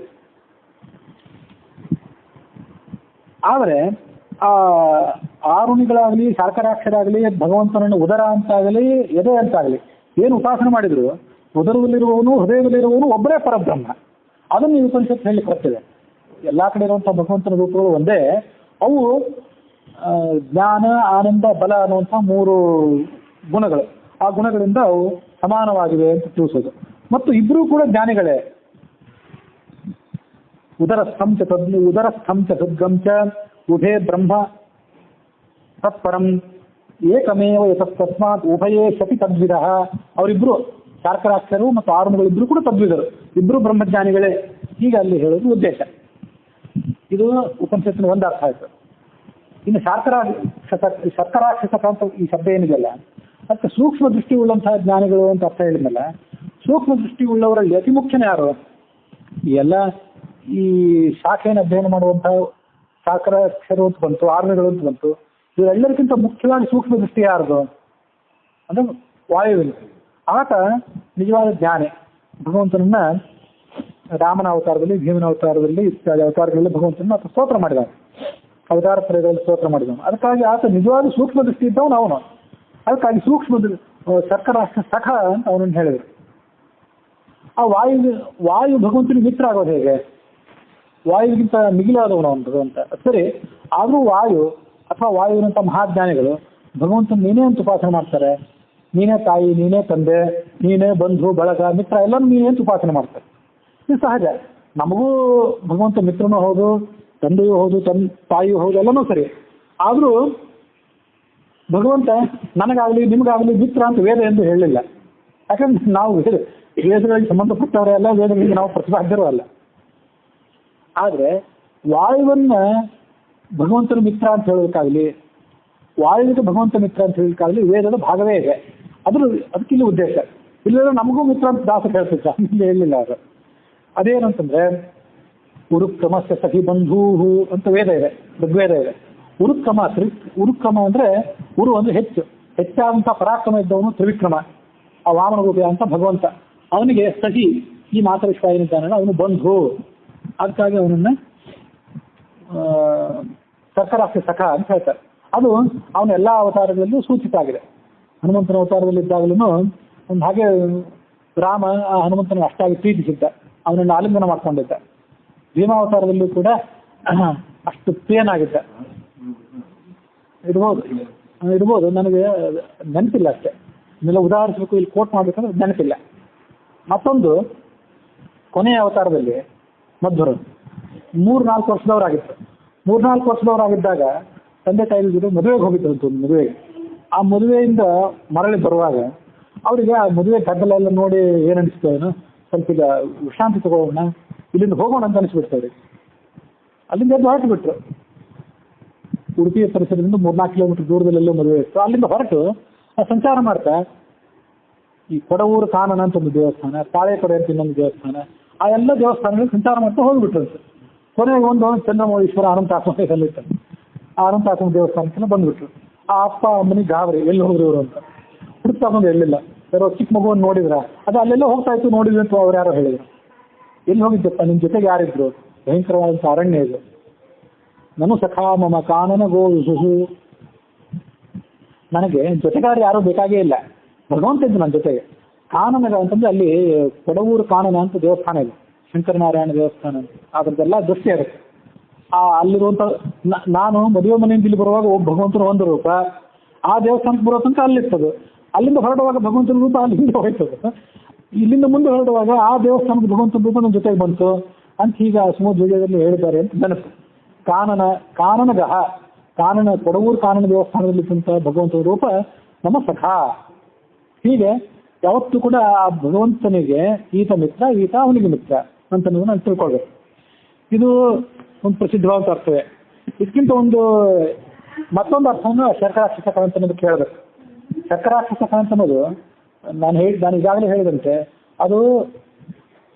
ಆದರೆ ಆ ಆರುಣಿಗಳಾಗಲಿ ಶಾರ್ಕರಾಕ್ಷರಾಗಲಿ ಭಗವಂತನನ್ನು ಉದರ ಅಂತಾಗಲಿ ಎದೆ ಅಂತಾಗಲಿ ಏನು ಉಪಾಸನೆ ಮಾಡಿದ್ರು, ಉದರದಲ್ಲಿರುವವನು ಹೃದಯದಲ್ಲಿರುವವನು ಒಬ್ಬರೇ ಪರಬ್ರಹ್ಮ. ಅದನ್ನು ಈ ಉಪನಿಷತ್ತು ಹೇಳಿ ಕೊಡ್ತಿದೆ. ಎಲ್ಲ ಕಡೆ ಇರುವಂಥ ಭಗವಂತನ ರೂಪಗಳು ಒಂದೇ, ಅವು ಜ್ಞಾನ, ಆನಂದ, ಬಲ ಅನ್ನುವಂಥ 3 ಗುಣಗಳು. ಆ ಗುಣಗಳಿಂದ ಅವು ಸಮಾನವಾಗಿವೆ ಅಂತ ತಿಳಿಸೋದು. ಮತ್ತು ಇಬ್ಬರೂ ಕೂಡ ಜ್ಞಾನಿಗಳೇ. ಉದರಸ್ಥಂ ಚ ತದ್ಗಂ ಚ ಉಭೇ ಬ್ರಹ್ಮ ತತ್ಪರಂ ಏಕಮೇವ ಯತಸ್ತಸ್ಮಾತ್ ಉಭಯೇ ಶಪಿ ತದ್ವಿದಃ. ಅವರಿಬ್ರು ಶಾರ್ಕರಾಕ್ಷರು ಮತ್ತು ಆರುಣಿಗಳಿಬ್ರು ಕೂಡ ತದ್ವಿದರು, ಇಬ್ರು ಬ್ರಹ್ಮಜ್ಞಾನಿಗಳೇ. ಹೀಗೆ ಅಲ್ಲಿ ಹೇಳೋದು ಉದ್ದೇಶ. ಇದು ಉಪನಿಷತ್ತಿನ ಒಂದು ಅರ್ಥ ಆಯಿತು. ಇನ್ನು ಶರ್ಕರಾಕ್ಷಸ ಅಂತ ಈ ಶಬ್ದ ಏನಿದೆಯಲ್ಲ, ಅದಕ್ಕೆ ಸೂಕ್ಷ್ಮ ದೃಷ್ಟಿ ಉಳ್ಳಂತಹ ಜ್ಞಾನಿಗಳು ಅಂತ ಅರ್ಥ ಹೇಳಿದ್ನಲ್ಲ. ಸೂಕ್ಷ್ಮ ದೃಷ್ಟಿ ಉಳ್ಳವರಲ್ಲಿ ಅತಿ ಮುಖ್ಯನೇ ಯಾರು? ಎಲ್ಲ ಈ ಶಾಖೆಯನ್ನು ಅಧ್ಯಯನ ಮಾಡುವಂತಹ ಶಾರ್ಕರಾಕ್ಷರು ಅಂತ ಬಂತು, ಆರುಣಿಗಳು ಅಂತ ಬಂತು. ಇವರೆಲ್ಲರಿಗಿಂತ ಮುಖ್ಯವಾಗಿ ಸೂಕ್ಷ್ಮ ದೃಷ್ಟಿ ಯಾರ್ದು ಅಂದ್ರೆ ವಾಯುವಿನ. ಆತ ನಿಜವಾದ ಜ್ಞಾನಿ. ಭಗವಂತನನ್ನ ರಾಮನ ಅವತಾರದಲ್ಲಿ, ಭೀಮನ ಅವತಾರದಲ್ಲಿ, ಇತ್ಯಾದಿ ಅವತಾರಗಳಲ್ಲಿ ಭಗವಂತನ ಆತ ಸ್ತೋತ್ರ ಮಾಡಿದಾನೆ, ಅವತಾರ ತ್ರಯಗಳಲ್ಲಿ ಸ್ತೋತ್ರ ಮಾಡಿದವನು. ಅದಕ್ಕಾಗಿ ಆತ ನಿಜವಾದ ಸೂಕ್ಷ್ಮ ದೃಷ್ಟಿ ಇದ್ದವನು ಅವನು. ಅದಕ್ಕಾಗಿ ಶರ್ಕರಾಕ್ಷ ಸಖ ಅಂತ ಅವನನ್ನು ಹೇಳಿದರು. ಆ ವಾಯು ಭಗವಂತನಿಗೆ ಮಿತ್ರ ಆಗೋದು ಹೇಗೆ? ವಾಯುವಿಗಿಂತ ಮಿಗಿಲಾದವನು ಅವನು ಭಗವಂತ. ಸರಿ, ಆದರೂ ವಾಯು ಅಥವಾ ವಾಯುವಿನಂಥ ಮಹಾಜ್ಞಾನಿಗಳು ಭಗವಂತನ ನೀನೇ ಅಂತ ಉಪಾಸನೆ ಮಾಡ್ತಾರೆ. ನೀನೇ ತಾಯಿ, ನೀನೇ ತಂದೆ, ನೀನೇ ಬಂಧು ಬಳಗ ಮಿತ್ರ ಎಲ್ಲನೂ ನೀನೇ ಅಂತ ಉಪಾಸನೆ ಮಾಡ್ತಾರೆ. ಇದು ಸಹಜ. ನಮಗೂ ಭಗವಂತ ಮಿತ್ರನೂ ಹೌದು, ತಂದೆಯೂ ಹೌದು, ತಾಯಿಯೂ ಹೌದು, ಎಲ್ಲನೂ ಸರಿ. ಆದರೂ ಭಗವಂತ ನನಗಾಗಲಿ ನಿಮಗಾಗಲಿ ಮಿತ್ರ ಅಂತ ವೇದ ಎಂದು ಹೇಳಲಿಲ್ಲ. ಯಾಕಂದ್ರೆ ನಾವು ವೇದಗಳಿಗೆ ಸಂಬಂಧಪಟ್ಟವರೇ ಅಲ್ಲ, ವೇದಗಳಿಗೆ ನಾವು ಪ್ರತಿಪಾದ್ಯರೂ ಅಲ್ಲ. ಆದರೆ ವಾಯುವನ್ನ ಭಗವಂತನ ಮಿತ್ರ ಅಂತ ಹೇಳೋದಕ್ಕಾಗಲಿ, ವಾಯುವಿಗೆ ಭಗವಂತ ಮಿತ್ರ ಅಂತ ಹೇಳೋದಕ್ಕಾಗಲಿ ವೇದದ ಭಾಗವೇ ಇದೆ. ಅದಕ್ಕೆ ಇಲ್ಲಿ ಉದ್ದೇಶ. ಇಲ್ಲೆಲ್ಲ ನಮಗೂ ಮಿತ್ರ ಅಂತ ದಾಸರು ಹೇಳ್ತಿದ್ದ, ಇಲ್ಲಿ ಹೇಳಲಿಲ್ಲ ಅವರು. ಅದೇನಂತಂದ್ರೆ ಉರುಕ್ರಮಸ್ಯ ಸಖಿ ಬಂಧೂಹು ಅಂತ ವೇದ ಇದೆ, ಋಗ್ವೇದ ಇದೆ. ಉರುಕ್ರಮ ಅಂದ್ರೆ ಉರು ಅಂದ್ರೆ ಹೆಚ್ಚಾದಂಥ ಪರಾಕ್ರಮ ಇದ್ದವನು ತ್ರಿವಿಕ್ರಮ, ಆ ವಾಮನರೂಪಿ ಅಂತ ಭಗವಂತ. ಅವನಿಗೆ ಸಖಿ, ಈ ಮಾತರಿಷ್ಟ ಏನಿದ್ದಾನಲ್ಲ ಅವನು ಬಂಧು. ಅದಕ್ಕಾಗಿ ಅವನನ್ನ ಶರ್ಕರಾಕ್ಷ ಸಖ ಅಂತ ಹೇಳ್ತಾರೆ. ಅದು ಅವನ ಎಲ್ಲ ಅವತಾರಗಳಲ್ಲೂ ಸೂಚಿತ ಆಗಿದೆ. ಹನುಮಂತನ ಅವತಾರದಲ್ಲಿ ಇದ್ದಾಗಲೂ ಒಂದು ಹಾಗೆ ರಾಮ ಆ ಹನುಮಂತನ ಅಷ್ಟಾಗಿ ಪ್ರೀತಿಸಿದ್ದ, ಅವನನ್ನು ಆಲಿಂಗನ ಮಾಡ್ಕೊಂಡಿದ್ದ. ಭೀಮಾವತಾರದಲ್ಲೂ ಕೂಡ ಅಷ್ಟು ಪ್ರಿಯನಾಗಿದ್ದ. ಇರ್ಬೋದು, ನನಗೆ ನೆನಪಿಲ್ಲ ಅಷ್ಟೇ. ಇನ್ನೆಲ್ಲ ಉದಾಹರಿಸಬೇಕು, ಇಲ್ಲಿ ಕೋಟ್ ಮಾಡಬೇಕಂದ್ರೆ ನೆನಪಿಲ್ಲ. ಮತ್ತೊಂದು ಕೊನೆಯ ಅವತಾರದಲ್ಲಿ ಮಧ್ವರು 3-4 ವರ್ಷದವರಾಗಿತ್ತು. 3-4 ವರ್ಷದವರಾಗಿದ್ದಾಗ ತಂದೆ ತಾಯಿ ಜೊತೆ ಮದುವೆಗೆ ಹೋಗಿತ್ತು ಅಂತ, ಒಂದು ಮದುವೆಗೆ. ಆ ಮದುವೆಯಿಂದ ಮರಳಿ ಬರುವಾಗ ಅವರಿಗೆ ಆ ಮದುವೆ ಗದ್ದಲ ಎಲ್ಲ ನೋಡಿ ಏನನ್ನಿಸ್ತು, ಏನೋ ಸ್ವಲ್ಪ ಈಗ ವಿಶ್ರಾಂತಿ ತಗೊಳ್ಳೋಣ, ಇಲ್ಲಿಂದ ಹೋಗೋಣ ಅಂತ ಅನಿಸ್ಬಿಡ್ತು ಅವ್ರಿಗೆ. ಅಲ್ಲಿಂದ ಎದ್ದು ಹೊರಟು ಬಿಟ್ರು. ಉಡುಪಿಯ ಪರಿಸರದಿಂದ 3-4 ಕಿಲೋಮೀಟರ್ ದೂರದಲ್ಲೆಲ್ಲೋ ಮದುವೆ ಇತ್ತು. ಅಲ್ಲಿಂದ ಹೊರಟು ಸಂಚಾರ ಮಾಡ್ತಾ ಈ ಕೊಡವೂರು ಕಾನನ ಅಂತ ಒಂದು ದೇವಸ್ಥಾನ, ತಾಳೆಕೊಡೆ ಅಂತ ಇನ್ನೊಂದು ದೇವಸ್ಥಾನ, ಆ ಎಲ್ಲ ದೇವಸ್ಥಾನಗಳಿಗೆ ಸಂಚಾರ ಮಾಡ್ತಾ ಹೋಗ್ಬಿಟ್ರು. ಕೊನೆಗೆ ಒಂದು ಚಂದ್ರಮೌಳೀಶ್ವರ ಅನಂತಾಶ್ರಮ ಇತ್ತು. ಆ ಅನಂತಾಶ್ರಮ ದೇವಸ್ಥಾನಕ್ಕೆ ಬಂದ್ಬಿಟ್ರು. ಆ ಅಪ್ಪ ಅಮ್ಮನಿಗೆ ಗಾಬರಿ ಎಲ್ಲಿ ಹೋದ್ರು ಇವರು ಅಂತ ಹುಡುಕ್ತಾ ಬಂದು ಎಲ್ಲಿಲ್ಲ. ಯಾರೋ ಚಿಕ್ಕ ಮಗುವನ್ನು ನೋಡಿದ್ರ ಅದು ಅಲ್ಲೆಲ್ಲ ಹೋಗ್ತಾ ಇತ್ತು ನೋಡಿದ್ರು ಅಂತ ಅವ್ರು ಯಾರೋ ಹೇಳಿದ್ರು. ಎಲ್ಲಿ ಹೋಗಿದ್ದಪ್ಪ, ನಿಮ್ ಜೊತೆಗೆ ಯಾರಿದ್ರು? ಭಯಂಕರವಾದಂಥ ಅರಣ್ಯ ಇದು. ನಾನು ಸಖಾ ಮಮ ಕಾನನ ಗೋವಿಷು, ನನಗೆ ಜೊತೆಗಾರ ಯಾರೂ ಬೇಕಾಗೇ ಇಲ್ಲ, ಭಗವಂತ ಇದ್ದು ನನ್ನ ಜೊತೆಗೆ. ಕಾನನಗ ಅಂತಂದ್ರೆ ಅಲ್ಲಿ ಕೊಡವೂರು ಕಾನನ ಅಂತ ದೇವಸ್ಥಾನ ಇದೆ, ಶಂಕರನಾರಾಯಣ ದೇವಸ್ಥಾನ ಅಂತ. ಅದ್ರದ್ದೆಲ್ಲ ದೃಶ್ಯ ಇರುತ್ತೆ. ಅಲ್ಲಿರುವಂಥ ನಾನು ಮದುವೆ ಮನೆಯಿಂದ ಇಲ್ಲಿ ಬರುವಾಗ ಒಬ್ಬ ಭಗವಂತನ ಒಂದು ರೂಪ, ಆ ದೇವಸ್ಥಾನಕ್ಕೆ ಬರೋ ತನಕ ಅಲ್ಲಿರ್ತದೆ. ಅಲ್ಲಿಂದ ಹೊರಡುವಾಗ ಭಗವಂತನ ರೂಪ ಅಲ್ಲಿಂದ ಹೋಯ್ತದೆ. ಇಲ್ಲಿಂದ ಮುಂದೆ ಹೊರಡುವಾಗ ಆ ದೇವಸ್ಥಾನದ ಭಗವಂತನ ರೂಪ ನನ್ನ ಜೊತೆಗೆ ಬಂತು ಅಂತ ಹೀಗೆ ಸುಮೋದ್ ವಿಜಯದಲ್ಲಿ ಹೇಳಿದ್ದಾರೆ ಅಂತ ನೆನಪು. ಕಾನನಗಹ, ಕಾನನ ಕೊಡವೂರು ಕಾನನ ದೇವಸ್ಥಾನದಲ್ಲಿ ಭಗವಂತನ ರೂಪ ನಮ್ಮ ಸಖಾ. ಹೀಗೆ ಯಾವತ್ತೂ ಕೂಡ ಆ ಭಗವಂತನಿಗೆ ಈತ ಮಿತ್ರ, ಈತ ಅವನಿಗೆ ಮಿತ್ರ ಅಂತ ನಾನು ತಿಳ್ಕೊಳ್ಬೇಕು. ಇದು ಒಂದು ಪ್ರಸಿದ್ಧವಾದ ಅರ್ಥವೇ. ಇದಕ್ಕಿಂತ ಮತ್ತೊಂದು ಅರ್ಥವನ್ನು ಶರ್ಕರಾಕ್ಷಸಕ ಅಂತ ಅನ್ನೋದಕ್ಕೆ ಹೇಳಬೇಕು. ಶರ್ಕರಾಕ್ಷಸಕ ಅಂತ ಅನ್ನೋದು ನಾನು ಈಗಾಗಲೇ ಹೇಳಿದಂತೆ ಅದು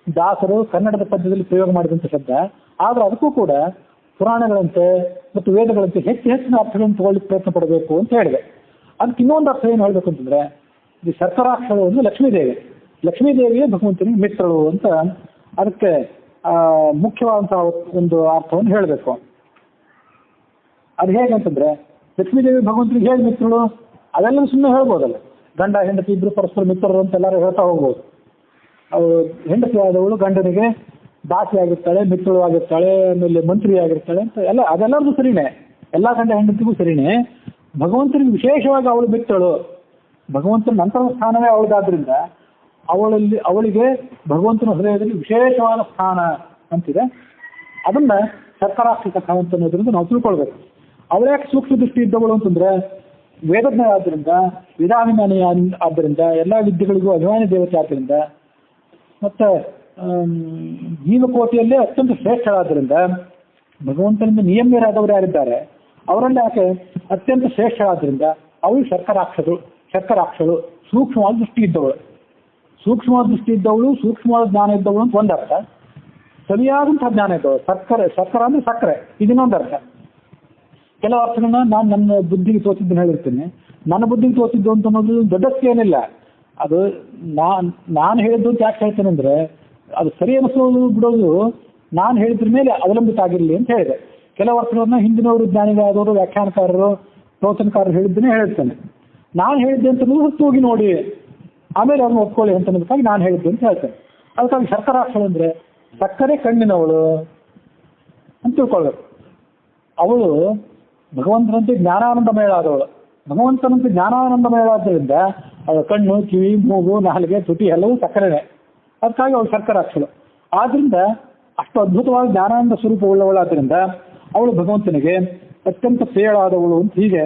ದಾಸರು ಕನ್ನಡದ ಪದ್ಯದಲ್ಲಿ ಪ್ರಯೋಗ ಮಾಡಿದಂಥ ಶಬ್ದ. ಆದ್ರೆ ಅದಕ್ಕೂ ಕೂಡ ಪುರಾಣಗಳಂತೆ ಮತ್ತು ವೇದಗಳಂತೆ ಹೆಚ್ಚಿನ ಅರ್ಥಗಳನ್ನು ತಗೊಳ್ಳಿಕ್ಕೆ ಪ್ರಯತ್ನ ಪಡಬೇಕು ಅಂತ ಹೇಳಿದೆ. ಅದಕ್ಕೆ ಇನ್ನೊಂದು ಅರ್ಥ ಏನು ಹೇಳಬೇಕು ಅಂತಂದ್ರೆ, ಈ ಶರ್ಕರಾಕ್ಷರು ಅಂದ್ರೆ ಲಕ್ಷ್ಮೀದೇವಿಯೇ ಭಗವಂತನಿಗೆ ಮಿತ್ರಳು ಅಂತ ಅದಕ್ಕೆ ಮುಖ್ಯವಾದಂತಹ ಒಂದು ಅರ್ಥವನ್ನು ಹೇಳಬೇಕು. ಅದು ಹೇಗಂತಂದ್ರೆ, ಲಕ್ಷ್ಮೀದೇವಿ ಭಗವಂತನಿಗೆ ಹೇಗೆ ಮಿತ್ರಳು ಅದೆಲ್ಲ ಸುಮ್ಮನೆ ಹೇಳ್ಬೋದಲ್ಲ. ಗಂಡ ಹೆಂಡತಿ ಇಬ್ರು ಪರಸ್ಪರ ಮಿತ್ರರು ಅಂತ ಎಲ್ಲರೂ ಹೇಳ್ತಾ ಹೋಗ್ಬೋದು. ಅವಳು ಹೆಂಡತಿ ಆದವಳು ಗಂಡನಿಗೆ ದಾಸಿ ಆಗಿರ್ತಾಳೆ, ಮಿತ್ರಳು ಆಗಿರ್ತಾಳೆ, ಆಮೇಲೆ ಮಂತ್ರಿ ಆಗಿರ್ತಾಳೆ ಅಂತ ಅದೆಲ್ಲರಿಗೂ ಸರಿನೇ, ಎಲ್ಲ ಗಂಡ ಹೆಂಡತಿಗೂ ಸರಿನೇ. ಭಗವಂತನಿಗೆ ವಿಶೇಷವಾಗಿ ಅವಳು ಮಿತ್ರಳು, ಭಗವಂತನ ನಂತರ ಸ್ಥಾನವೇ ಅವಳದಾದ್ರಿಂದ ಅವಳಿಗೆ ಭಗವಂತನ ಹೃದಯದಲ್ಲಿ ವಿಶೇಷವಾದ ಸ್ಥಾನ ಅಂತಿದೆ. ಅದನ್ನ ಶರ್ಕರಾಕ್ಷಸಕ ಅಂತ ಅನ್ನೋದ್ರಿಂದ ನಾವು ತಿಳ್ಕೊಳ್ಬೇಕು. ಅವಳ್ಯಾಕೆ ಸೂಕ್ಷ್ಮ ದೃಷ್ಟಿ ಇದ್ದವಳು ಅಂತಂದ್ರೆ, ವೇದಜ್ಞ ಆದ್ದರಿಂದ, ವೇದಾಭಿಮಾನಿ ಆದ್ದರಿಂದ, ಎಲ್ಲ ವಿದ್ಯೆಗಳಿಗೂ ಅಭಿಮಾನಿ ದೇವತೆ ಆದ್ದರಿಂದ, ಮತ್ತೆ ಜೀವಕೋಟಿಯಲ್ಲೇ ಅತ್ಯಂತ ಶ್ರೇಷ್ಠರಾದ್ದರಿಂದ, ಭಗವಂತನಿಂದ ನಿಯಮ್ಯರಾದವರು ಯಾರಿದ್ದಾರೆ ಅವರಲ್ಲಿ ಆಕೆ ಅತ್ಯಂತ ಶ್ರೇಷ್ಠರಾದ್ದರಿಂದ ಅವಳು ಶರ್ಕರಾಕ್ಷಳು ಸೂಕ್ಷ್ಮವಾದ ದೃಷ್ಟಿ ಇದ್ದವಳು. ಸೂಕ್ಷ್ಮವಾದ ಜ್ಞಾನ ಇದ್ದವಳು ಅಂತ ಒಂದರ್ಥ, ಸರಿಯಾದಂತಹ ಜ್ಞಾನ ಇದ್ದವಳು. ಶರ್ಕರ ಅಂದ್ರೆ ಸಕ್ಕರೆ, ಇದನ್ನೊಂದು ಅರ್ಥ. ಕೆಲವು ಅರ್ಥಗಳನ್ನ ನಾನು ನನ್ನ ಬುದ್ಧಿಗೆ ತೋಚಿದ್ದನ್ನು ಹೇಳಿರ್ತೇನೆ. ನನ್ನ ಬುದ್ಧಿಗೆ ತೋಚಿದ್ದು ಅಂತ ಅನ್ನೋದು ದೊಡ್ಡಕ್ಕೆ ಏನಿಲ್ಲ. ಅದು ನಾನು ಹೇಳಿದ್ದು ಅಂತ ಯಾಕೆ ಹೇಳ್ತೇನೆ ಅಂದ್ರೆ, ಅದು ಸರಿ ಅನಿಸೋದು ಬಿಡೋದು ನಾನು ಹೇಳಿದ್ರ ಮೇಲೆ ಅವಲಂಬಿತ ಆಗಿರಲಿ ಅಂತ ಹೇಳಿದೆ. ಕೆಲವು ಅರ್ಥಗಳನ್ನ ಹಿಂದಿನವರು ಜ್ಞಾನಿಗಳಾದವರು, ವ್ಯಾಖ್ಯಾನಕಾರರು, ಪ್ರವಚನಕಾರರು ಹೇಳಿದ್ದನ್ನೇ ಹೇಳ್ತೇನೆ. ನಾನು ಹೇಳಿದ್ದೆ ಅಂತ ಹೊತ್ತು ಹೋಗಿ ನೋಡಿ ಆಮೇಲೆ ಅವ್ರನ್ನ ಒಪ್ಕೊಳ್ಳಿ ಅಂತ ಅನ್ನೋದಕ್ಕಾಗಿ ನಾನು ಹೇಳಿದ್ದೆ ಅಂತ ಹೇಳ್ತೇನೆ. ಅದಕ್ಕಾಗಿ ಶರ್ಕರಾಕ್ಷಳು ಅಂದ್ರೆ ಸಕ್ಕರೆ ಕಣ್ಣಿನವಳು ಅಂತ ತಿಳ್ಕೊಳ್ಬೇಕು. ಅವಳು ಭಗವಂತನಂತೆ ಜ್ಞಾನಾನಂದಮಯ ಆದವಳು. ಭಗವಂತನಂತೆ ಜ್ಞಾನಾನಂದಮಯ ಆದ್ದರಿಂದ ಅವಳ ಕಣ್ಣು, ಕಿವಿ, ಮೂಗು, ನಾಲಿಗೆ, ತುಟಿ ಎಲ್ಲವೂ ಸಕ್ಕರೆನೆ. ಅದಕ್ಕಾಗಿ ಅವಳು ಶರ್ಕರಾಕ್ಷಳು. ಆದ್ರಿಂದ ಅಷ್ಟು ಅದ್ಭುತವಾದ ಜ್ಞಾನಾನಂದ ಸ್ವರೂಪ ಉಳ್ಳವಳಾದ್ರಿಂದ ಅವಳು ಭಗವಂತನಿಗೆ ಅತ್ಯಂತ ಪ್ರಿಯಳಾದವಳು ಅಂತ ಹೀಗೆ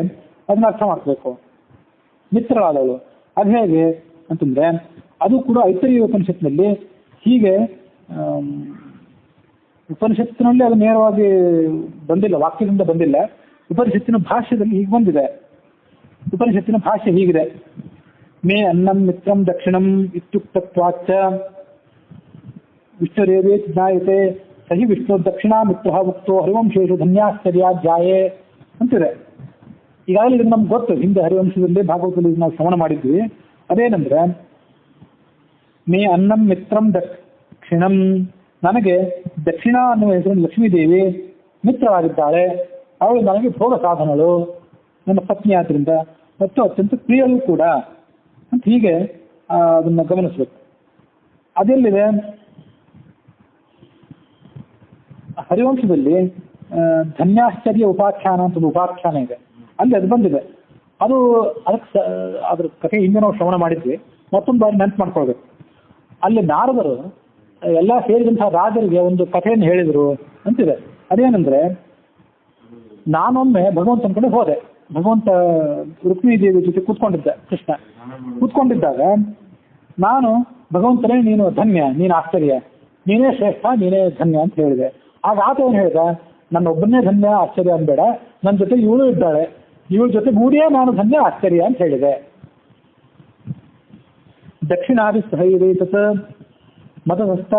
ಅದನ್ನ ಅರ್ಥ ಮಾಡ್ಬೇಕು. ಮಿತ್ರಳಾದವಳು ಅದು ಹೇಗೆ ಅಂತಂದ್ರೆ, ಅದು ಕೂಡ ಐತರೇಯ ಉಪನಿಷತ್ತಿನಲ್ಲಿ ಹೀಗೆ, ಉಪನಿಷತ್ತಿನಲ್ಲಿ ಅದು ನೇರವಾಗಿ ಬಂದಿಲ್ಲ, ವಾಕ್ಯದಿಂದ ಬಂದಿಲ್ಲ. ಉಪನಿಷತ್ತಿನ ಭಾಷ್ಯದಲ್ಲಿ ಹೀಗೆ ಬಂದಿದೆ. ಉಪನಿಷತ್ತಿನ ಭಾಷ್ಯ ಹೀಗಿದೆ: ಮೇ ಅನ್ನಂ ಮಿತ್ರಂ ದಕ್ಷಿಣಂ ಇತ್ಯುಕ್ತತ್ವಾಚ್ಚ ವಿಷ್ಣುರೇವೇ ಜ್ಞಾಯತೆ ಸಹಿ ವಿಷ್ಣು ದಕ್ಷಿಣಾ ಮಿತ್ರ ಉಕ್ತೋ ಹರಿವಂಶೇಷು ಧನ್ಯಾಶ್ಚರ್ಯಾಧ್ಯಾಯೇ ಅಂತಿದೆ. ಈಗಾಗಲೇ ಇದು ನಮ್ಗೆ ಗೊತ್ತು, ಹಿಂದೆ ಹರಿವಂಶದಲ್ಲಿ ಭಾಗವತದಲ್ಲಿ ನಾವು ಶ್ರವಣ ಮಾಡಿದ್ವಿ. ಅದೇನಂದ್ರೆ, ಮೇ ಅನ್ನಂ ಮಿತ್ರಂ ದಕ್ಷಿಣಂ, ನನಗೆ ದಕ್ಷಿಣ ಅನ್ನುವ ಹೆಸರಿನ ಲಕ್ಷ್ಮೀದೇವಿ ಮಿತ್ರವಾಗಿದ್ದಾಳೆ. ಅವಳು ನನಗೆ ಭೋಗ ಸಾಧನಳು, ನನ್ನ ಪತ್ನಿ ಆದ್ರಿಂದ, ಮತ್ತು ಅತ್ಯಂತ ಪ್ರಿಯಳು ಕೂಡ ಅಂತ ಹೀಗೆ ಅದನ್ನ ಗಮನಿಸ್ಬೇಕು. ಅದೆಲ್ಲಿದೆ? ಹರಿವಂಶದಲ್ಲಿ ಧನ್ಯಾಶ್ಚರ್ಯ ಉಪಾಖ್ಯಾನ ಅಂತ ಒಂದು ಉಪಾಖ್ಯಾನ ಇದೆ, ಅಲ್ಲಿ ಅದು ಬಂದಿದೆ. ಅದಕ್ಕೆ ಅದ್ರ ಕಥೆ ಹಿಂದೆ ನಾವು ಶ್ರವಣ ಮಾಡಿದ್ವಿ, ಮತ್ತೊಂದು ಬಾರಿ ನೆನಪು ಮಾಡ್ಕೊಳ್ಬೇಕು. ಅಲ್ಲಿ ನಾರದರು ಎಲ್ಲ ಸೇರಿದಂತಹ ರಾಜರಿಗೆ ಒಂದು ಕಥೆಯನ್ನು ಹೇಳಿದರು ಅಂತಿದೆ. ಅದೇನೆಂದ್ರೆ, ನಾನೊಮ್ಮೆ ಭಗವಂತನ ಕಡೆ ಹೋದೆ. ಭಗವಂತ ರುಕ್ಮಿಣೀ ದೇವಿ ಜೊತೆ ಕೂತ್ಕೊಂಡಿದ್ದ, ಕೃಷ್ಣ ಕೂತ್ಕೊಂಡಿದ್ದಾಗ ನಾನು ಭಗವಂತನೇ ನೀನು ಧನ್ಯ, ನೀನು ಆಶ್ಚರ್ಯ, ನೀನೇ ಶ್ರೇಷ್ಠ, ನೀನೇ ಧನ್ಯ ಅಂತ ಹೇಳಿದೆ. ಆಗ ಆತ ಏನು ಹೇಳಿದ, ನನ್ನೊಬ್ಬನೇ ಧನ್ಯ ಆಶ್ಚರ್ಯ ಅನ್ಬೇಡ, ನನ್ನ ಜೊತೆ ಇವಳು ಇದ್ದಾಳೆ, ಇವಳ ಜೊತೆ ಗೂಡಿಯೇ ನಾನು ಧನ್ಯ ಆಶ್ಚರ್ಯ ಅಂತ ಹೇಳಿದೆ. ದಕ್ಷಿಣಾದಿ ಸಹೈರೇತತ್ ಮದಸ್ತ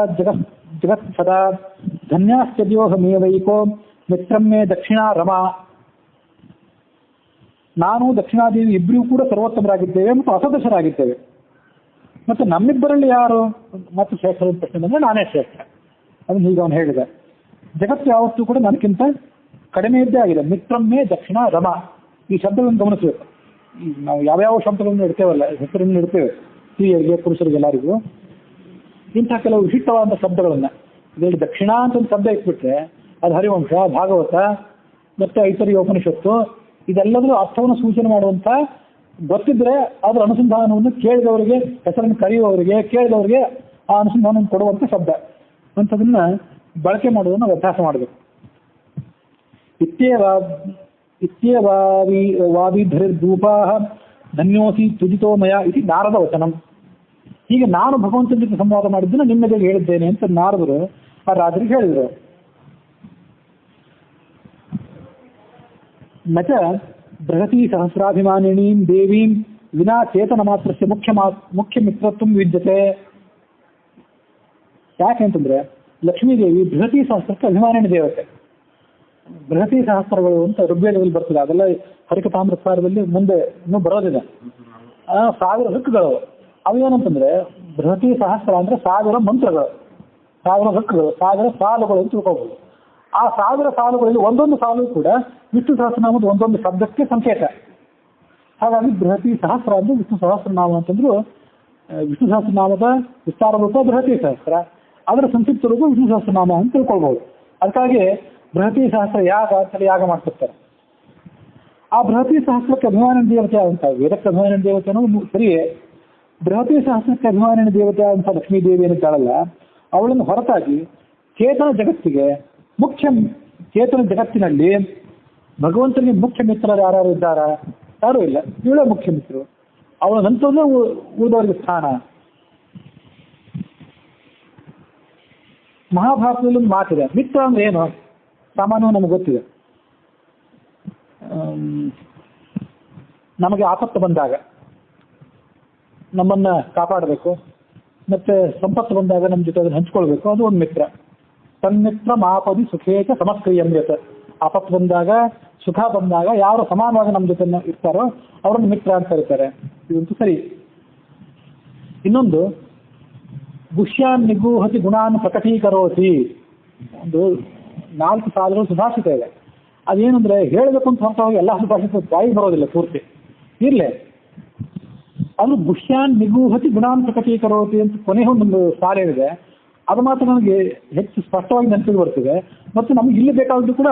ಜಗತ್ ಸದಾ ಧನ್ಯಾಶ್ಚರ್ಯೋಹಮೇವೈಕೋ ಮಿತ್ರಂ ಮೇ ದಕ್ಷಿಣಾ ರಮಾ. ನಾನು ದಕ್ಷಿಣಾದೇವಿ ಇಬ್ಬರಿಗೂ ಕೂಡ ಸರ್ವೋತ್ತಮರಾಗಿದ್ದೇವೆ ಮತ್ತು ಅಸದೃಶರಾಗಿದ್ದೇವೆ. ಮತ್ತು ನಮ್ಮಿಬ್ಬರಲ್ಲಿ ಯಾರು ಮತ್ತು ಶ್ರೇಷ್ಠ ಪ್ರಶ್ನೆ ಬಂದರೆ ನಾನೇ ಶ್ರೇಷ್ಠ. ಅದನ್ನು ಹೀಗೆ ಅವನು ಹೇಳಿದ. ಜಗತ್ತು ಯಾವತ್ತೂ ಕೂಡ ನನಗಿಂತ ಕಡಿಮೆ ಇದ್ದೇ ಆಗಿದೆ. ಮಿತ್ರಮ್ಮೆ ದಕ್ಷಿಣ ರಮ, ಈ ಶಬ್ದಗಳನ್ನು ಗಮನಿಸಬೇಕು. ನಾವು ಯಾವ್ಯಾವ ಶಬ್ದಗಳನ್ನು ಇಡ್ತೇವಲ್ಲ, ಹೆಸರನ್ನು ಇಡ್ತೇವೆ ಸ್ತ್ರೀಯರಿಗೆ ಪುರುಷರಿಗೆ ಎಲ್ಲರಿಗೂ, ಇಂಥ ಕೆಲವು ವಿಶಿಷ್ಟವಾದ ಶಬ್ದಗಳನ್ನು ಇದರಲ್ಲಿ ದಕ್ಷಿಣ ಅಂತ ಒಂದು ಶಬ್ದ ಇಟ್ಬಿಟ್ರೆ ಅದು ಹರಿವಂಶ, ಭಾಗವತ ಮತ್ತು ಐತರಿಯ ಉಪನಿಷತ್ತು ಇದೆಲ್ಲದೂ ಅರ್ಥವನ್ನು ಸೂಚನೆ ಮಾಡುವಂಥ ಗೊತ್ತಿದ್ರೆ ಅದರ ಅನುಸಂಧಾನವನ್ನು ಕೇಳಿದವರಿಗೆ, ಹೆಸರನ್ನು ಕರೆಯುವವರಿಗೆ, ಕೇಳಿದವರಿಗೆ ಆ ಅನುಸಂಧಾನವನ್ನು ಕೊಡುವಂಥ ಶಬ್ದ ಅಂಥದನ್ನು ಬಳಕೆ ಮಾಡುವುದನ್ನು ನಾವು ಅಭ್ಯಾಸ ಮಾಡಬೇಕು. ಇತ್ಯೇವಾವಿಧರಿರ್ಧೂಪಾ ಧನ್ಯೋಸಿ ತುಜಿತೋ ಮಯ ಇತಿ ನಾರದ ವಚನಂ. ಹೀಗೆ ನಾನು ಭಗವಂತನ ಜೊತೆ ಸಂವಾದ ಮಾಡಿದ್ದನ್ನು ನಿಮ್ಮೆದುರಿಗೆ ಹೇಳಿದ್ದೇನೆ ಅಂತ ನಾರದರು ಆ ರಾಜರಿಗೆ ಹೇಳಿದರು. ನಚ ಬೃಹತಿ ಸಹಸ್ರಾಭಿಮಾನಿನೀಂ ದೇವೀಂ ವಿನಾ ಚೇತನ ಮಾತ್ರಸ್ಯ ಮುಖ್ಯ ಮಿತ್ರತ್ವ ವಿದ್ಯತೆ. ಯಾಕೆ ಅಂತಂದ್ರೆ ಲಕ್ಷ್ಮೀದೇವಿ ಬೃಹತಿ ಸಹಸ್ರಕ್ಕೆ ಅಭಿಮಾನಿನಿ ದೇವತೆ. ಬೃಹತಿ ಸಹಸ್ರಗಳು ಅಂತ ಋಗ್ವೇದದಲ್ಲಿ ಬರ್ತದೆ, ಅದೆಲ್ಲ ಹರಿಕತಾಮೃತಸಾರದಲ್ಲಿ ಮುಂದೆ ಇನ್ನೂ ಬರೋದಿದೆ. 1000 ಹಕ್ಕುಗಳು ಅವೇನಂತಂದ್ರೆ ಬೃಹತಿ ಸಹಸ್ರ ಅಂದ್ರೆ 1000 ಮಂತ್ರಗಳು, 1000 ಹಕ್ಕುಗಳು, 1000 ಸಾಲುಗಳು ಅಂತ ತಿಳ್ಕೋಬಹುದು. ಆ 1000 ಸಾಲುಗಳಲ್ಲಿ ಒಂದೊಂದು ಸಾಲು ಕೂಡ ವಿಷ್ಣು ಸಹಸ್ರನಾಮದ ಒಂದೊಂದು ಶಬ್ದಕ್ಕೆ ಸಂಕೇತ. ಹಾಗಾಗಿ ಬೃಹತಿ ಸಹಸ್ರ ಅಂದ್ರೆ ವಿಷ್ಣು ಸಹಸ್ರನಾಮ ಅಂತಂದ್ರು ವಿಷ್ಣು ಸಹಸ್ರನಾಮದ ವಿಸ್ತಾರ ರೂಪ ಬೃಹತಿ ಸಹಸ್ರ, ಅದರ ಸಂಕ್ಷಿಪ್ತ ರೂಪ ವಿಷ್ಣು ಸಹಸ್ರನಾಮ ಅಂತ ತಿಳ್ಕೊಳ್ಬಹುದು. ಅದಕ್ಕಾಗಿ ಬೃಹತಿ ಸಹಸ್ರ ಯಾಗ ಅಂತೇಳಿ ಯಾಗ ಮಾಡ್ತಿರ್ತಾರೆ. ಆ ಬೃಹತಿ ಸಹಸ್ರಕ್ಕೆ ಅಭಿಮಾನಿನ ದೇವತೆ ಅಂತ, ವೇದಕ್ಕೆ ಅಭಿಮಾನಿನ ದೇವತೆ ಅನ್ನೋದು ಸರಿಯೇ. ಬೃಹತಿ ಸಹಸ್ರಕ್ಕೆ ಅಭಿಮಾನಿನ ದೇವತೆ ಅಂತ ಲಕ್ಷ್ಮೀ ದೇವಿ ಏನಿದ್ದಾಳಲ್ಲ, ಅವಳನ್ನು ಹೊರತಾಗಿ ಚೇತನ ಜಗತ್ತಿಗೆ ಚೇತನ ಜಗತ್ತಿನಲ್ಲಿ ಭಗವಂತನಿಗೆ ಮುಖ್ಯ ಮಿತ್ರರು ಯಾರು ಇದ್ದಾರಾ? ಯಾರೂ ಇಲ್ಲ. ಇವಳೇ ಮುಖ್ಯ ಮಿತ್ರರು. ಅವಳ ನಂತರನೇ ಉಳಿದವರಿಗೆ ಸ್ಥಾನ. ಮಹಾಭಾರತದಲ್ಲಿ ಒಂದು ಮಾತಿದೆ, ಮಿತ್ರ ಅಂದ್ರೆ ಏನು ಸಾಮಾನ್ಯವಾಗಿ ನಮಗೆ ಗೊತ್ತಿದೆ. ನಮಗೆ ಆಪತ್ತು ಬಂದಾಗ ನಮ್ಮನ್ನ ಕಾಪಾಡಬೇಕು, ಮತ್ತೆ ಸಂಪತ್ತು ಬಂದಾಗ ನಮ್ಮ ಜೊತೆ ಅದನ್ನು ಹಂಚ್ಕೊಳ್ಬೇಕು, ಅದು ಒಂದು ಮಿತ್ರ. ತನ್ಮಿತ್ರ ಮಾಪದಿ ಸುಖೇತ ಸಮಸ್ಕ್ರಿಯಮ್ಯತ. ಆಪತ್ತು ಬಂದಾಗ, ಸುಖ ಬಂದಾಗ ಯಾರು ಸಮಾನವಾಗಿ ನಮ್ಮ ಜೊತೆ ಇರ್ತಾರೋ ಅವರನ್ನು ಮಿತ್ರ ಅಂತ ಕರೀತಾರೆ. ಇದಂತೂ ಸರಿ. ಇನ್ನೊಂದು ಗುಷ್ಯಾನ್ ನಿಗೂಹತಿ ಗುಣಾನ್ ಪ್ರಕಟೀಕರೋತಿ, ಒಂದು 4 ಸಾಲುಗಳು ಸುಭಾಷಿತ ಇದೆ. ಅದೇನಂದ್ರೆ ಹೇಳಬೇಕು ಅಂತ ಹೊರತಾಗಿ ಎಲ್ಲ ಸುಭಾಷಿತ ಬಾಯಿ ಬರೋದಿಲ್ಲ ಪೂರ್ತಿ ಇರ್ಲೆ. ಅದು ಗುಷ್ಯಾನ್ ನಿಗೂಹತಿ ಗುಣಾನ್ ಪ್ರಕಟೀಕರೋತಿ ಅಂತ ಕೊನೆಯ ಒಂದು ಸಾಲೇನಿದೆ. ಅದು ಮಾತ್ರ ನನಗೆ ಹೆಚ್ಚು ಸ್ಪಷ್ಟವಾಗಿ ನೆನಪಿಗೆ ಬರ್ತಿದೆ. ಮತ್ತು ನಮ್ಗೆ ಇಲ್ಲಿ ಬೇಕಾದದ್ದು ಕೂಡ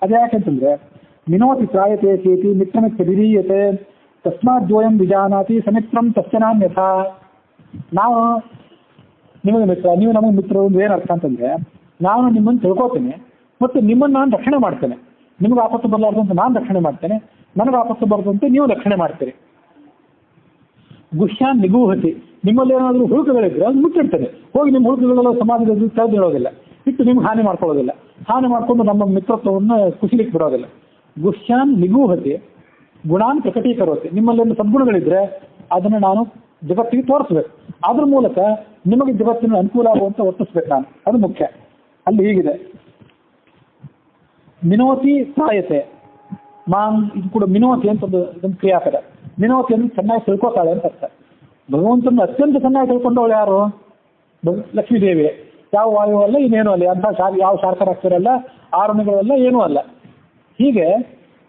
ಅದೇ ಯಾಕೆಂತಂದ್ರೆ ಮಿನೋತಿ ತ್ರಾಯತೆ ಚೇತಿ ಮಿತ್ರಮಿತ್ರ ವಿಧೀಯತೆ ತಸ್ಮಾದ್ಯೋಯಂ ವಿಜಾನಾತಿ ಸಮಿತ್ರಂ ತಸ್ಯನಾನ್ಯಥಾ. ನಾವು ನಿಮಗೆ ಮಿತ್ರ, ನೀವು ನಮಗೆ ಮಿತ್ರರು ಅಂದ್ರೆ ಏನರ್ಥ ಅಂತಂದ್ರೆ, ನಾನು ನಿಮ್ಮನ್ನು ತಿಳ್ಕೊತೀನಿ ಮತ್ತು ನಿಮ್ಮನ್ನು ನಾನು ರಕ್ಷಣೆ ಮಾಡ್ತೇನೆ. ನಿಮಗೆ ಆಪತ್ತು ಬರಲಾರ್ದು ಅಂತ ನಾನು ರಕ್ಷಣೆ ಮಾಡ್ತೇನೆ, ನನಗೆ ಆಪತ್ತು ಬರದಂತೆ ನೀವು ರಕ್ಷಣೆ ಮಾಡ್ತೀರಿ. ಗುಷ್ಯಾನ್ ನಿಗೂಹತಿ, ನಿಮ್ಮಲ್ಲಿ ಏನಾದರೂ ಹುಳುಕುಗಳಿದ್ರೆ ಅದು ಮುಚ್ಚಿಡ್ತೇನೆ. ಹೋಗಿ ನಿಮ್ಮ ಹುಳುಕುಗಳೆಲ್ಲ ಸಮಾಜದಲ್ಲಿ ತೆಗೆದಿಡೋದಿಲ್ಲ, ಇಟ್ಟು ನಿಮ್ಗೆ ಹಾನಿ ಮಾಡ್ಕೊಳ್ಳೋದಿಲ್ಲ. ಹಾನಿ ಮಾಡಿಕೊಂಡು ನಮ್ಮ ಮಿತ್ರತ್ವವನ್ನು ಕುಸಿಲಿಕ್ಕೆ ಬಿಡೋದಿಲ್ಲ. ಗುಷ್ಯಾನ್ ನಿಗೂಹತಿ ಗುಣಾನ್ ಪ್ರಕಟೀಕರೋತಿ, ನಿಮ್ಮಲ್ಲಿ ಒಂದು ಸದ್ಗುಣಗಳಿದ್ರೆ ಅದನ್ನು ನಾನು ಜಗತ್ತಿಗೆ ತೋರಿಸ್ಬೇಕು. ಅದ್ರ ಮೂಲಕ ನಿಮಗೆ ಜಗತ್ತಿನ ಅನುಕೂಲ ಆಗುವಂತ ವರ್ತಿಸ್ಬೇಕು ನಾನು, ಅದು ಮುಖ್ಯ. ಅಲ್ಲಿ ಹೀಗಿದೆ, ಮಿನೋತಿ ಸಾಯತೆ ಮಾಂ, ಇದು ಕೂಡ ಮಿನೋತಿ ಅಂತ ಒಂದು ಕ್ರಿಯಾಪದ. ಮಿನೋತಿ ಅಂದ್ರೆ ಚೆನ್ನಾಗಿ ತಿಳ್ಕೊತಾಳೆ ಅಂತ ಅರ್ಥ. ಭಗವಂತನ ಅತ್ಯಂತ ಚೆನ್ನಾಗಿ ತಿಳ್ಕೊಂಡವಳು ಯಾರು? ಲಕ್ಷ್ಮೀದೇವಿ. ಯಾವ ವಾಯು ಅಲ್ಲ, ಇನ್ನೇನು ಅಲ್ಲ, ಅಂತ ಯಾವ ಶಾರ್ಕರಾಗ್ತಿರಲ್ಲ, ಆರಣೆಗಳಲ್ಲ, ಏನೂ ಅಲ್ಲ. ಹೀಗೆ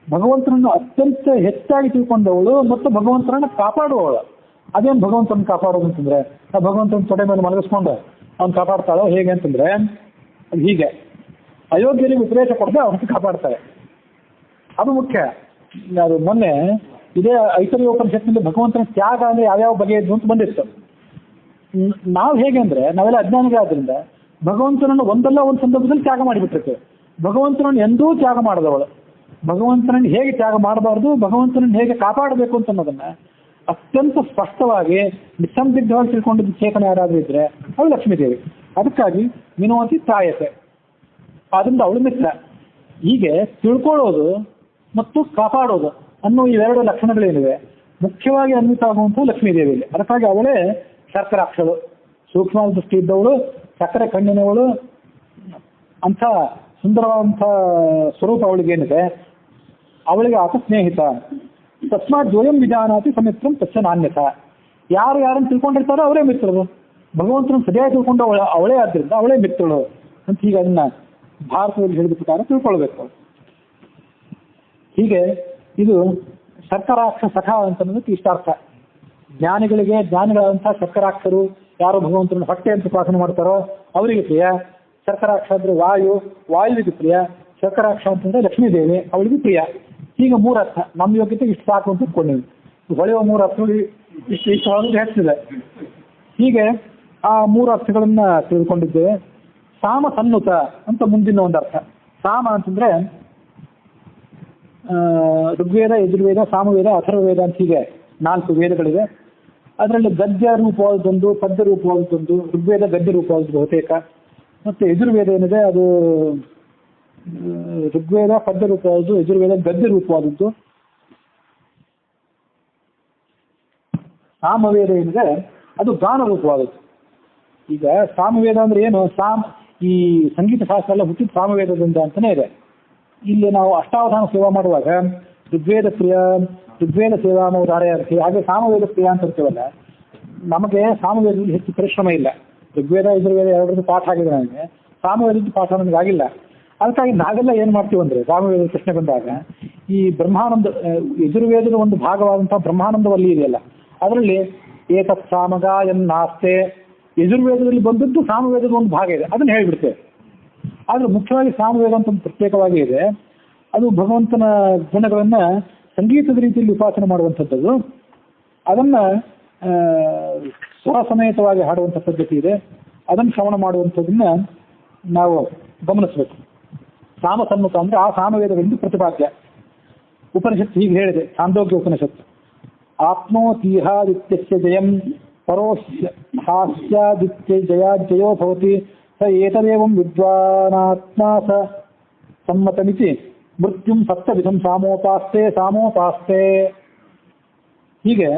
ಭಗವಂತನನ್ನು ಅತ್ಯಂತ ಹೆಚ್ಚಾಗಿ ತಿಳ್ಕೊಂಡವಳು ಮತ್ತು ಭಗವಂತನನ್ನು ಕಾಪಾಡುವವಳು. ಅದೇನು ಭಗವಂತನ ಕಾಪಾಡೋದು ಅಂತಂದ್ರೆ, ಆ ಭಗವಂತನ ತೊಡೆ ಮೇಲೆ ಮಲಗಿಸ್ಕೊಂಡು ಅವ್ನು ಕಾಪಾಡ್ತಾಳೋ ಹೇಗೆ ಅಂತಂದ್ರೆ, ಹೀಗೆ ಅಯೋಗ್ಯರಿಗೆ ವಿಪರೇಶ ಕೊಡದೆ ಅವನಿಗೆ ಕಾಪಾಡ್ತಾರೆ. ಅದು ಮುಖ್ಯ. ಅದು ಮೊನ್ನೆ ಇದೇ ಐತರಿಯ ಉಪನಿಷತ್ತಿನಲ್ಲಿ ಭಗವಂತನ ತ್ಯಾಗ ಅಂದ್ರೆ ಯಾವ್ಯಾವ ಬಗೆಯದ್ದು ಅಂತ ಬಂದಿತ್ತು. ನಾವು ಹೇಗೆ ಅಂದ್ರೆ ನಾವೆಲ್ಲ ಅಜ್ಞಾನಿಗಳಾದ್ರಿಂದ ಭಗವಂತನನ್ನು ಒಂದಲ್ಲ ಒಂದು ಸಂದರ್ಭದಲ್ಲಿ ತ್ಯಾಗ ಮಾಡಿಬಿಟ್ಟಿರ್ತೇವೆ. ಭಗವಂತನನ್ನು ಎಂದೂ ತ್ಯಾಗ ಮಾಡದವಳು, ಭಗವಂತನನ್ನು ಹೇಗೆ ತ್ಯಾಗ ಮಾಡಬಾರ್ದು, ಭಗವಂತನನ್ನು ಹೇಗೆ ಕಾಪಾಡಬೇಕು ಅಂತ ಅನ್ನೋದನ್ನ ಅತ್ಯಂತ ಸ್ಪಷ್ಟವಾಗಿ ನಿಸ್ಸಂದಿಗ್ಧವಾಗಿ ತಿಳ್ಕೊಂಡಿದ್ದು ಚೇತನ ಯಾರಾದ್ರೂ ಇದ್ರೆ ಅದು ಲಕ್ಷ್ಮೀದೇವಿ. ಅದಕ್ಕಾಗಿ ಮಿನೋತಿ ತಾಯತೆ, ಅದರಿಂದ ಅವಳು ಮಿತ್ರ. ಹೀಗೆ ತಿಳ್ಕೊಳ್ಳೋದು ಮತ್ತು ಕಾಪಾಡೋದು ಅನ್ನೋ ಇವೆರಡು ಲಕ್ಷಣಗಳೇನಿವೆ ಮುಖ್ಯವಾಗಿ ಅನ್ವಿತ ಆಗುವಂಥ ಲಕ್ಷ್ಮೀದೇವಿಯಲ್ಲಿ. ಅದಕ್ಕಾಗಿ ಅವಳೇ ಶರ್ಕರಾಕ್ಷಳು, ಸೂಕ್ಷ್ಮ ದೃಷ್ಟಿ ಇದ್ದವಳು, ಸಕ್ಕರೆ ಕಣ್ಣಿನವಳು, ಅಂಥ ಸುಂದರವಾದಂಥ ಸ್ವರೂಪ ಅವಳಿಗೇನಿದೆ. ಅವಳಿಗೆ ಆತ ಸ್ನೇಹಿತ. ತಸ್ಮಾತ್ ದ್ವಯಂ ವಿಜಾನಾತಿ ಸಮಿತ್ರಂ ತಸ್ಯ ನಾಣ್ಯತ. ಯಾರು ಯಾರನ್ನು ತಿಳ್ಕೊಂಡಿರ್ತಾರೋ ಅವರೇ ಮಿತ್ರರು. ಭಗವಂತನ ಸರಿಯಾಗಿ ತಿಳ್ಕೊಂಡು ಅವಳೇ ಆದ್ದರಿಂದ ಅವಳೇ ಮಿತ್ರಳು ಅಂತ ಹೀಗೆ ಅದನ್ನ ಭಾರತದಲ್ಲಿ ಹೇಳಿದ ಪ್ರಕಾರ ತಿಳ್ಕೊಳ್ಬೇಕು. ಹೀಗೆ ಇದು ಶರ್ಕರಾಕ್ಷ ಸಖ ಅಂತನ್ನೋದಕ್ಕೆ ಇಷ್ಟಾರ್ಥ. ಜ್ಞಾನಿಗಳಾದಂತಹ ಶರ್ಕರಾಕ್ಷರು ಯಾರು ಭಗವಂತನ ಹೊಟ್ಟೆ ಅಂತ ಉಪಾಸನೆ ಮಾಡ್ತಾರೋ ಅವರಿಗೆ ಪ್ರಿಯ. ಶರ್ಕರಾಕ್ಷ ಅಂದ್ರೆ ವಾಯುವಿಗೆ ಪ್ರಿಯ. ಶರ್ಕರಾಕ್ಷ ಅಂತಂದ್ರೆ ಲಕ್ಷ್ಮೀದೇವಿ, ಅವಳಿಗೆ ಪ್ರಿಯ. ಹೀಗೆ ಮೂರರ್ಥ. ನಮ್ಮ ಯೋಗ್ಯತೆಗೆ ಇಷ್ಟು ಸಾಕು ಅಂತ ಇಟ್ಕೊಂಡಿವಿ. ಹೊಳೆಯುವ ಮೂರು ಅರ್ಥಗಳು ಇಷ್ಟು ಹೊಳೆದು ಹೆಚ್ಚಿದೆ. ಹೀಗೆ ಆ ಮೂರು ಅರ್ಥಗಳನ್ನ ತಿಳ್ಕೊಂಡಿದ್ದೇವೆ. ಸಾಮ ಸನ್ನುತ ಅಂತ ಮುಂದಿನ ಒಂದು ಅರ್ಥ. ಸಾಮ ಅಂತಂದ್ರೆ ಋಗ್ವೇದ, ಯಜುರ್ವೇದ, ಸಾಮವೇದ, ಅಥರ್ವವೇದ ಅಂತ ಹೀಗೆ 4 ವೇದಗಳಿವೆ. ಅದರಲ್ಲಿ ಗದ್ಯ ರೂಪವಾದದ್ದೊಂದು, ಪದ್ಯ ರೂಪವಾದದ್ದೊಂದು. ಋಗ್ವೇದ ಗದ್ಯ ರೂಪವಾದದ್ದು ಬಹುತೇಕ. ಮತ್ತು ಯಜುರ್ವೇದ ಏನಿದೆ ಅದು ಋಗ್ವೇದ ಪದ್ಯ ರೂಪವಾದದ್ದು, ಯಜುರ್ವೇದ ಗದ್ಯ ರೂಪವಾದದ್ದು. ಸಾಮವೇದ ಏನಿದೆ ಅದು ಗಾನ ರೂಪವಾದದ್ದು. ಈಗ ಸಾಮವೇದ ಅಂದ್ರೆ ಏನು? ಈ ಸಂಗೀತ ಶಾಸ್ತ್ರ ಎಲ್ಲ ಹುಟ್ಟಿದ ಸಾಮವೇದದಿಂದ ಅಂತಾನೆ ಇದೆ. ಇಲ್ಲಿ ನಾವು ಅಷ್ಟಾವಧಾನ ಸೇವಾ ಮಾಡುವಾಗ ಋಗ್ವೇದ ಪ್ರಿಯ, ಋಗ್ವೇದ ಸೇವಾ ಉದಾಹರಣೆ ಇರ್ತೀವಿ. ಹಾಗೆ ಸಾಮವೇದ ಪ್ರಿಯ ಅಂತ ಇರ್ತೀವಲ್ಲ, ನಮಗೆ ಸಾಮವೇದದಲ್ಲಿ ಹೆಚ್ಚು ಪರಿಶ್ರಮ ಇಲ್ಲ. ಋಗ್ವೇದ ಯಜುರ್ವೇದ ಎರಡರದ್ದು ಪಾಠ ಆಗಿದೆ ನನಗೆ, ಸಾಮವೇದದ್ದು ಪಾಠ ನನಗೆ ಆಗಿಲ್ಲ. ಅದಕ್ಕಾಗಿ ನಾವೆಲ್ಲ ಏನು ಮಾಡ್ತೀವಿ ಅಂದರೆ, ಸಾಮವೇದ ಪ್ರಶ್ನೆ ಬಂದಾಗ ಈ ಬ್ರಹ್ಮಾನಂದ ಯಜುರ್ವೇದದ ಒಂದು ಭಾಗವಾದಂತಹ ಬ್ರಹ್ಮಾನಂದವಲ್ಲಿ ಇದೆಯಲ್ಲ, ಅದರಲ್ಲಿ ಏತತ್ ಸಾಮಗ ಎನ್ನಾಸ್ತೆ ಯಜುರ್ವೇದದಲ್ಲಿ ಬಂದದ್ದು ಸಾಮವೇದದ ಒಂದು ಭಾಗ ಇದೆ, ಅದನ್ನು ಹೇಳಿಬಿಡ್ತೇವೆ. ಆದರೆ ಮುಖ್ಯವಾಗಿ ಸಾಮವೇದ ಅಂತ ಒಂದು ಪ್ರತ್ಯೇಕವಾಗಿ ಇದೆ. ಅದು ಭಗವಂತನ ಗುಣಗಳನ್ನ ಸಂಗೀತದ ರೀತಿಯಲ್ಲಿ ಉಪಾಸನೆ ಮಾಡುವಂಥದ್ದು. ಅದನ್ನ ಸ್ವರ ಸಮೇತವಾಗಿ ಹಾಡುವಂಥ ಪದ್ಧತಿ ಇದೆ. ಅದನ್ನು ಶ್ರವಣ ಮಾಡುವಂಥದ್ದನ್ನ ನಾವು ಗಮನಿಸಬೇಕು. ಸಾಮಸನ್ಮುಖ ಅಂದ್ರೆ ಆ ಸಾಮವೇದಗಳಿಂದ ಪ್ರತಿಪಾದ್ಯ. ಉಪನಿಷತ್ತು ಹೀಗೆ ಹೇಳಿದೆ, ಛಾಂದೋಗ್ಯ ಉಪನಿಷತ್ತು. ಆತ್ಮೋತೀಹಾದಿತ್ಯಸ್ಯ ಜಯಂ ಪರೋಸ್ಯ ಹಾಸ್ಯಾದಿತ್ಯ ಜಯೋ ಭವತಿ ಸ ಏತದೇವಂ ವಿದ್ವಾನಾತ್ಮ ಸ ಸಮ್ಮತಮಿತಿ ಮೃತ್ಯುಂ ಸಪ್ತವಿಧಂ ಸಾಮೋಪಾಸ್ತೆ. ಹೀಗೆ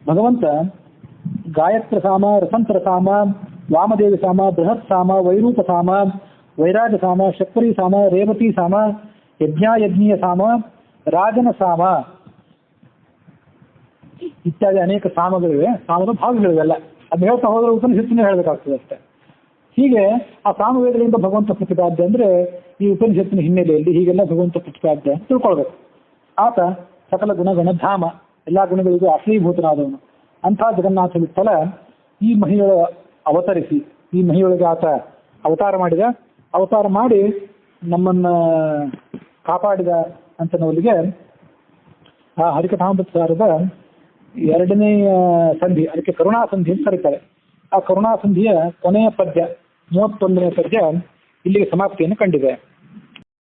ಭಗವಂತ ಗಾಯತ್ರ ಸಾಮ, ರಸಂತರ ಸಾಮ, ವಾಮದೇವಿ ಸಾಮ, ಬೃಹತ್ ಸಾಮ, ವೈರೂಪ ಸಾಮ, ವೈರಾಜ ಸಾಮ, ಶಕ್ವರಿ ಸಾಮ, ರೇವತಿ ಸಾಮ, ಯಜ್ಞಾಯಜ್ಞೀಯ ಸಾಮ, ರಾಜನ ಸಾಮ ಇತ್ಯಾದಿ ಅನೇಕ ಸಾಮಗಳಿವೆ. ಸಾಮದ ಭಾಗಗಳಿವೆಲ್ಲ. ಅದು ಹೇಳ್ತಾ ಹೋದ್ರೆ ಉಪನಿಷತ್ತಿನ ಹೇಳಬೇಕಾಗ್ತದೆ ಅಷ್ಟೇ. ಹೀಗೆ ಆ ಸಾಮವೇದಗಳಿಂದ ಭಗವಂತ ಪ್ರತಿಪಾದ್ಯ ಅಂದ್ರೆ ಈ ಉಪನಿಷತ್ತಿನ ಹಿನ್ನೆಲೆಯಲ್ಲಿ ಹೀಗೆಲ್ಲ ಭಗವಂತ ಪ್ರತಿಪಾದ್ಯ ಅಂತ ತಿಳ್ಕೊಳ್ಬೇಕು. ಆತ ಸಕಲ ಗುಣಗಣ ಧಾಮ, ಎಲ್ಲಾ ಗುಣಗಳಿಗೂ ಆಶ್ರಯೀಭೂತನಾದವನು. ಅಂಥ ಜಗನ್ನಾಥ ವಿಠಲ ಈ ಮಹಿಳೆಯ ಅವತರಿಸಿ, ಈ ಮಹಿಳೆಗೆ ಆತ ಅವತಾರ ಮಾಡಿದ. ಅವತಾರ ಮಾಡಿ ನಮ್ಮನ್ನ ಕಾಪಾಡಿದ ಅಂತ ನೋಲಿಗೆ ಆ ಹರಿಕಥಾಮೃತಸಾರದ 2ನೇ ಸಂಧಿ, ಅದಕ್ಕೆ ಕರುಣಾ ಸಂಧಿ ಅಂತ ಕರೀತಾರೆ. ಆ ಕರುಣಾ ಸಂಧಿಯ ಕೊನೆಯ ಪದ್ಯ 31ನೇ ಪದ್ಯ ಇಲ್ಲಿಗೆ ಸಮಾಪ್ತಿಯನ್ನು ಕಂಡಿದೆ.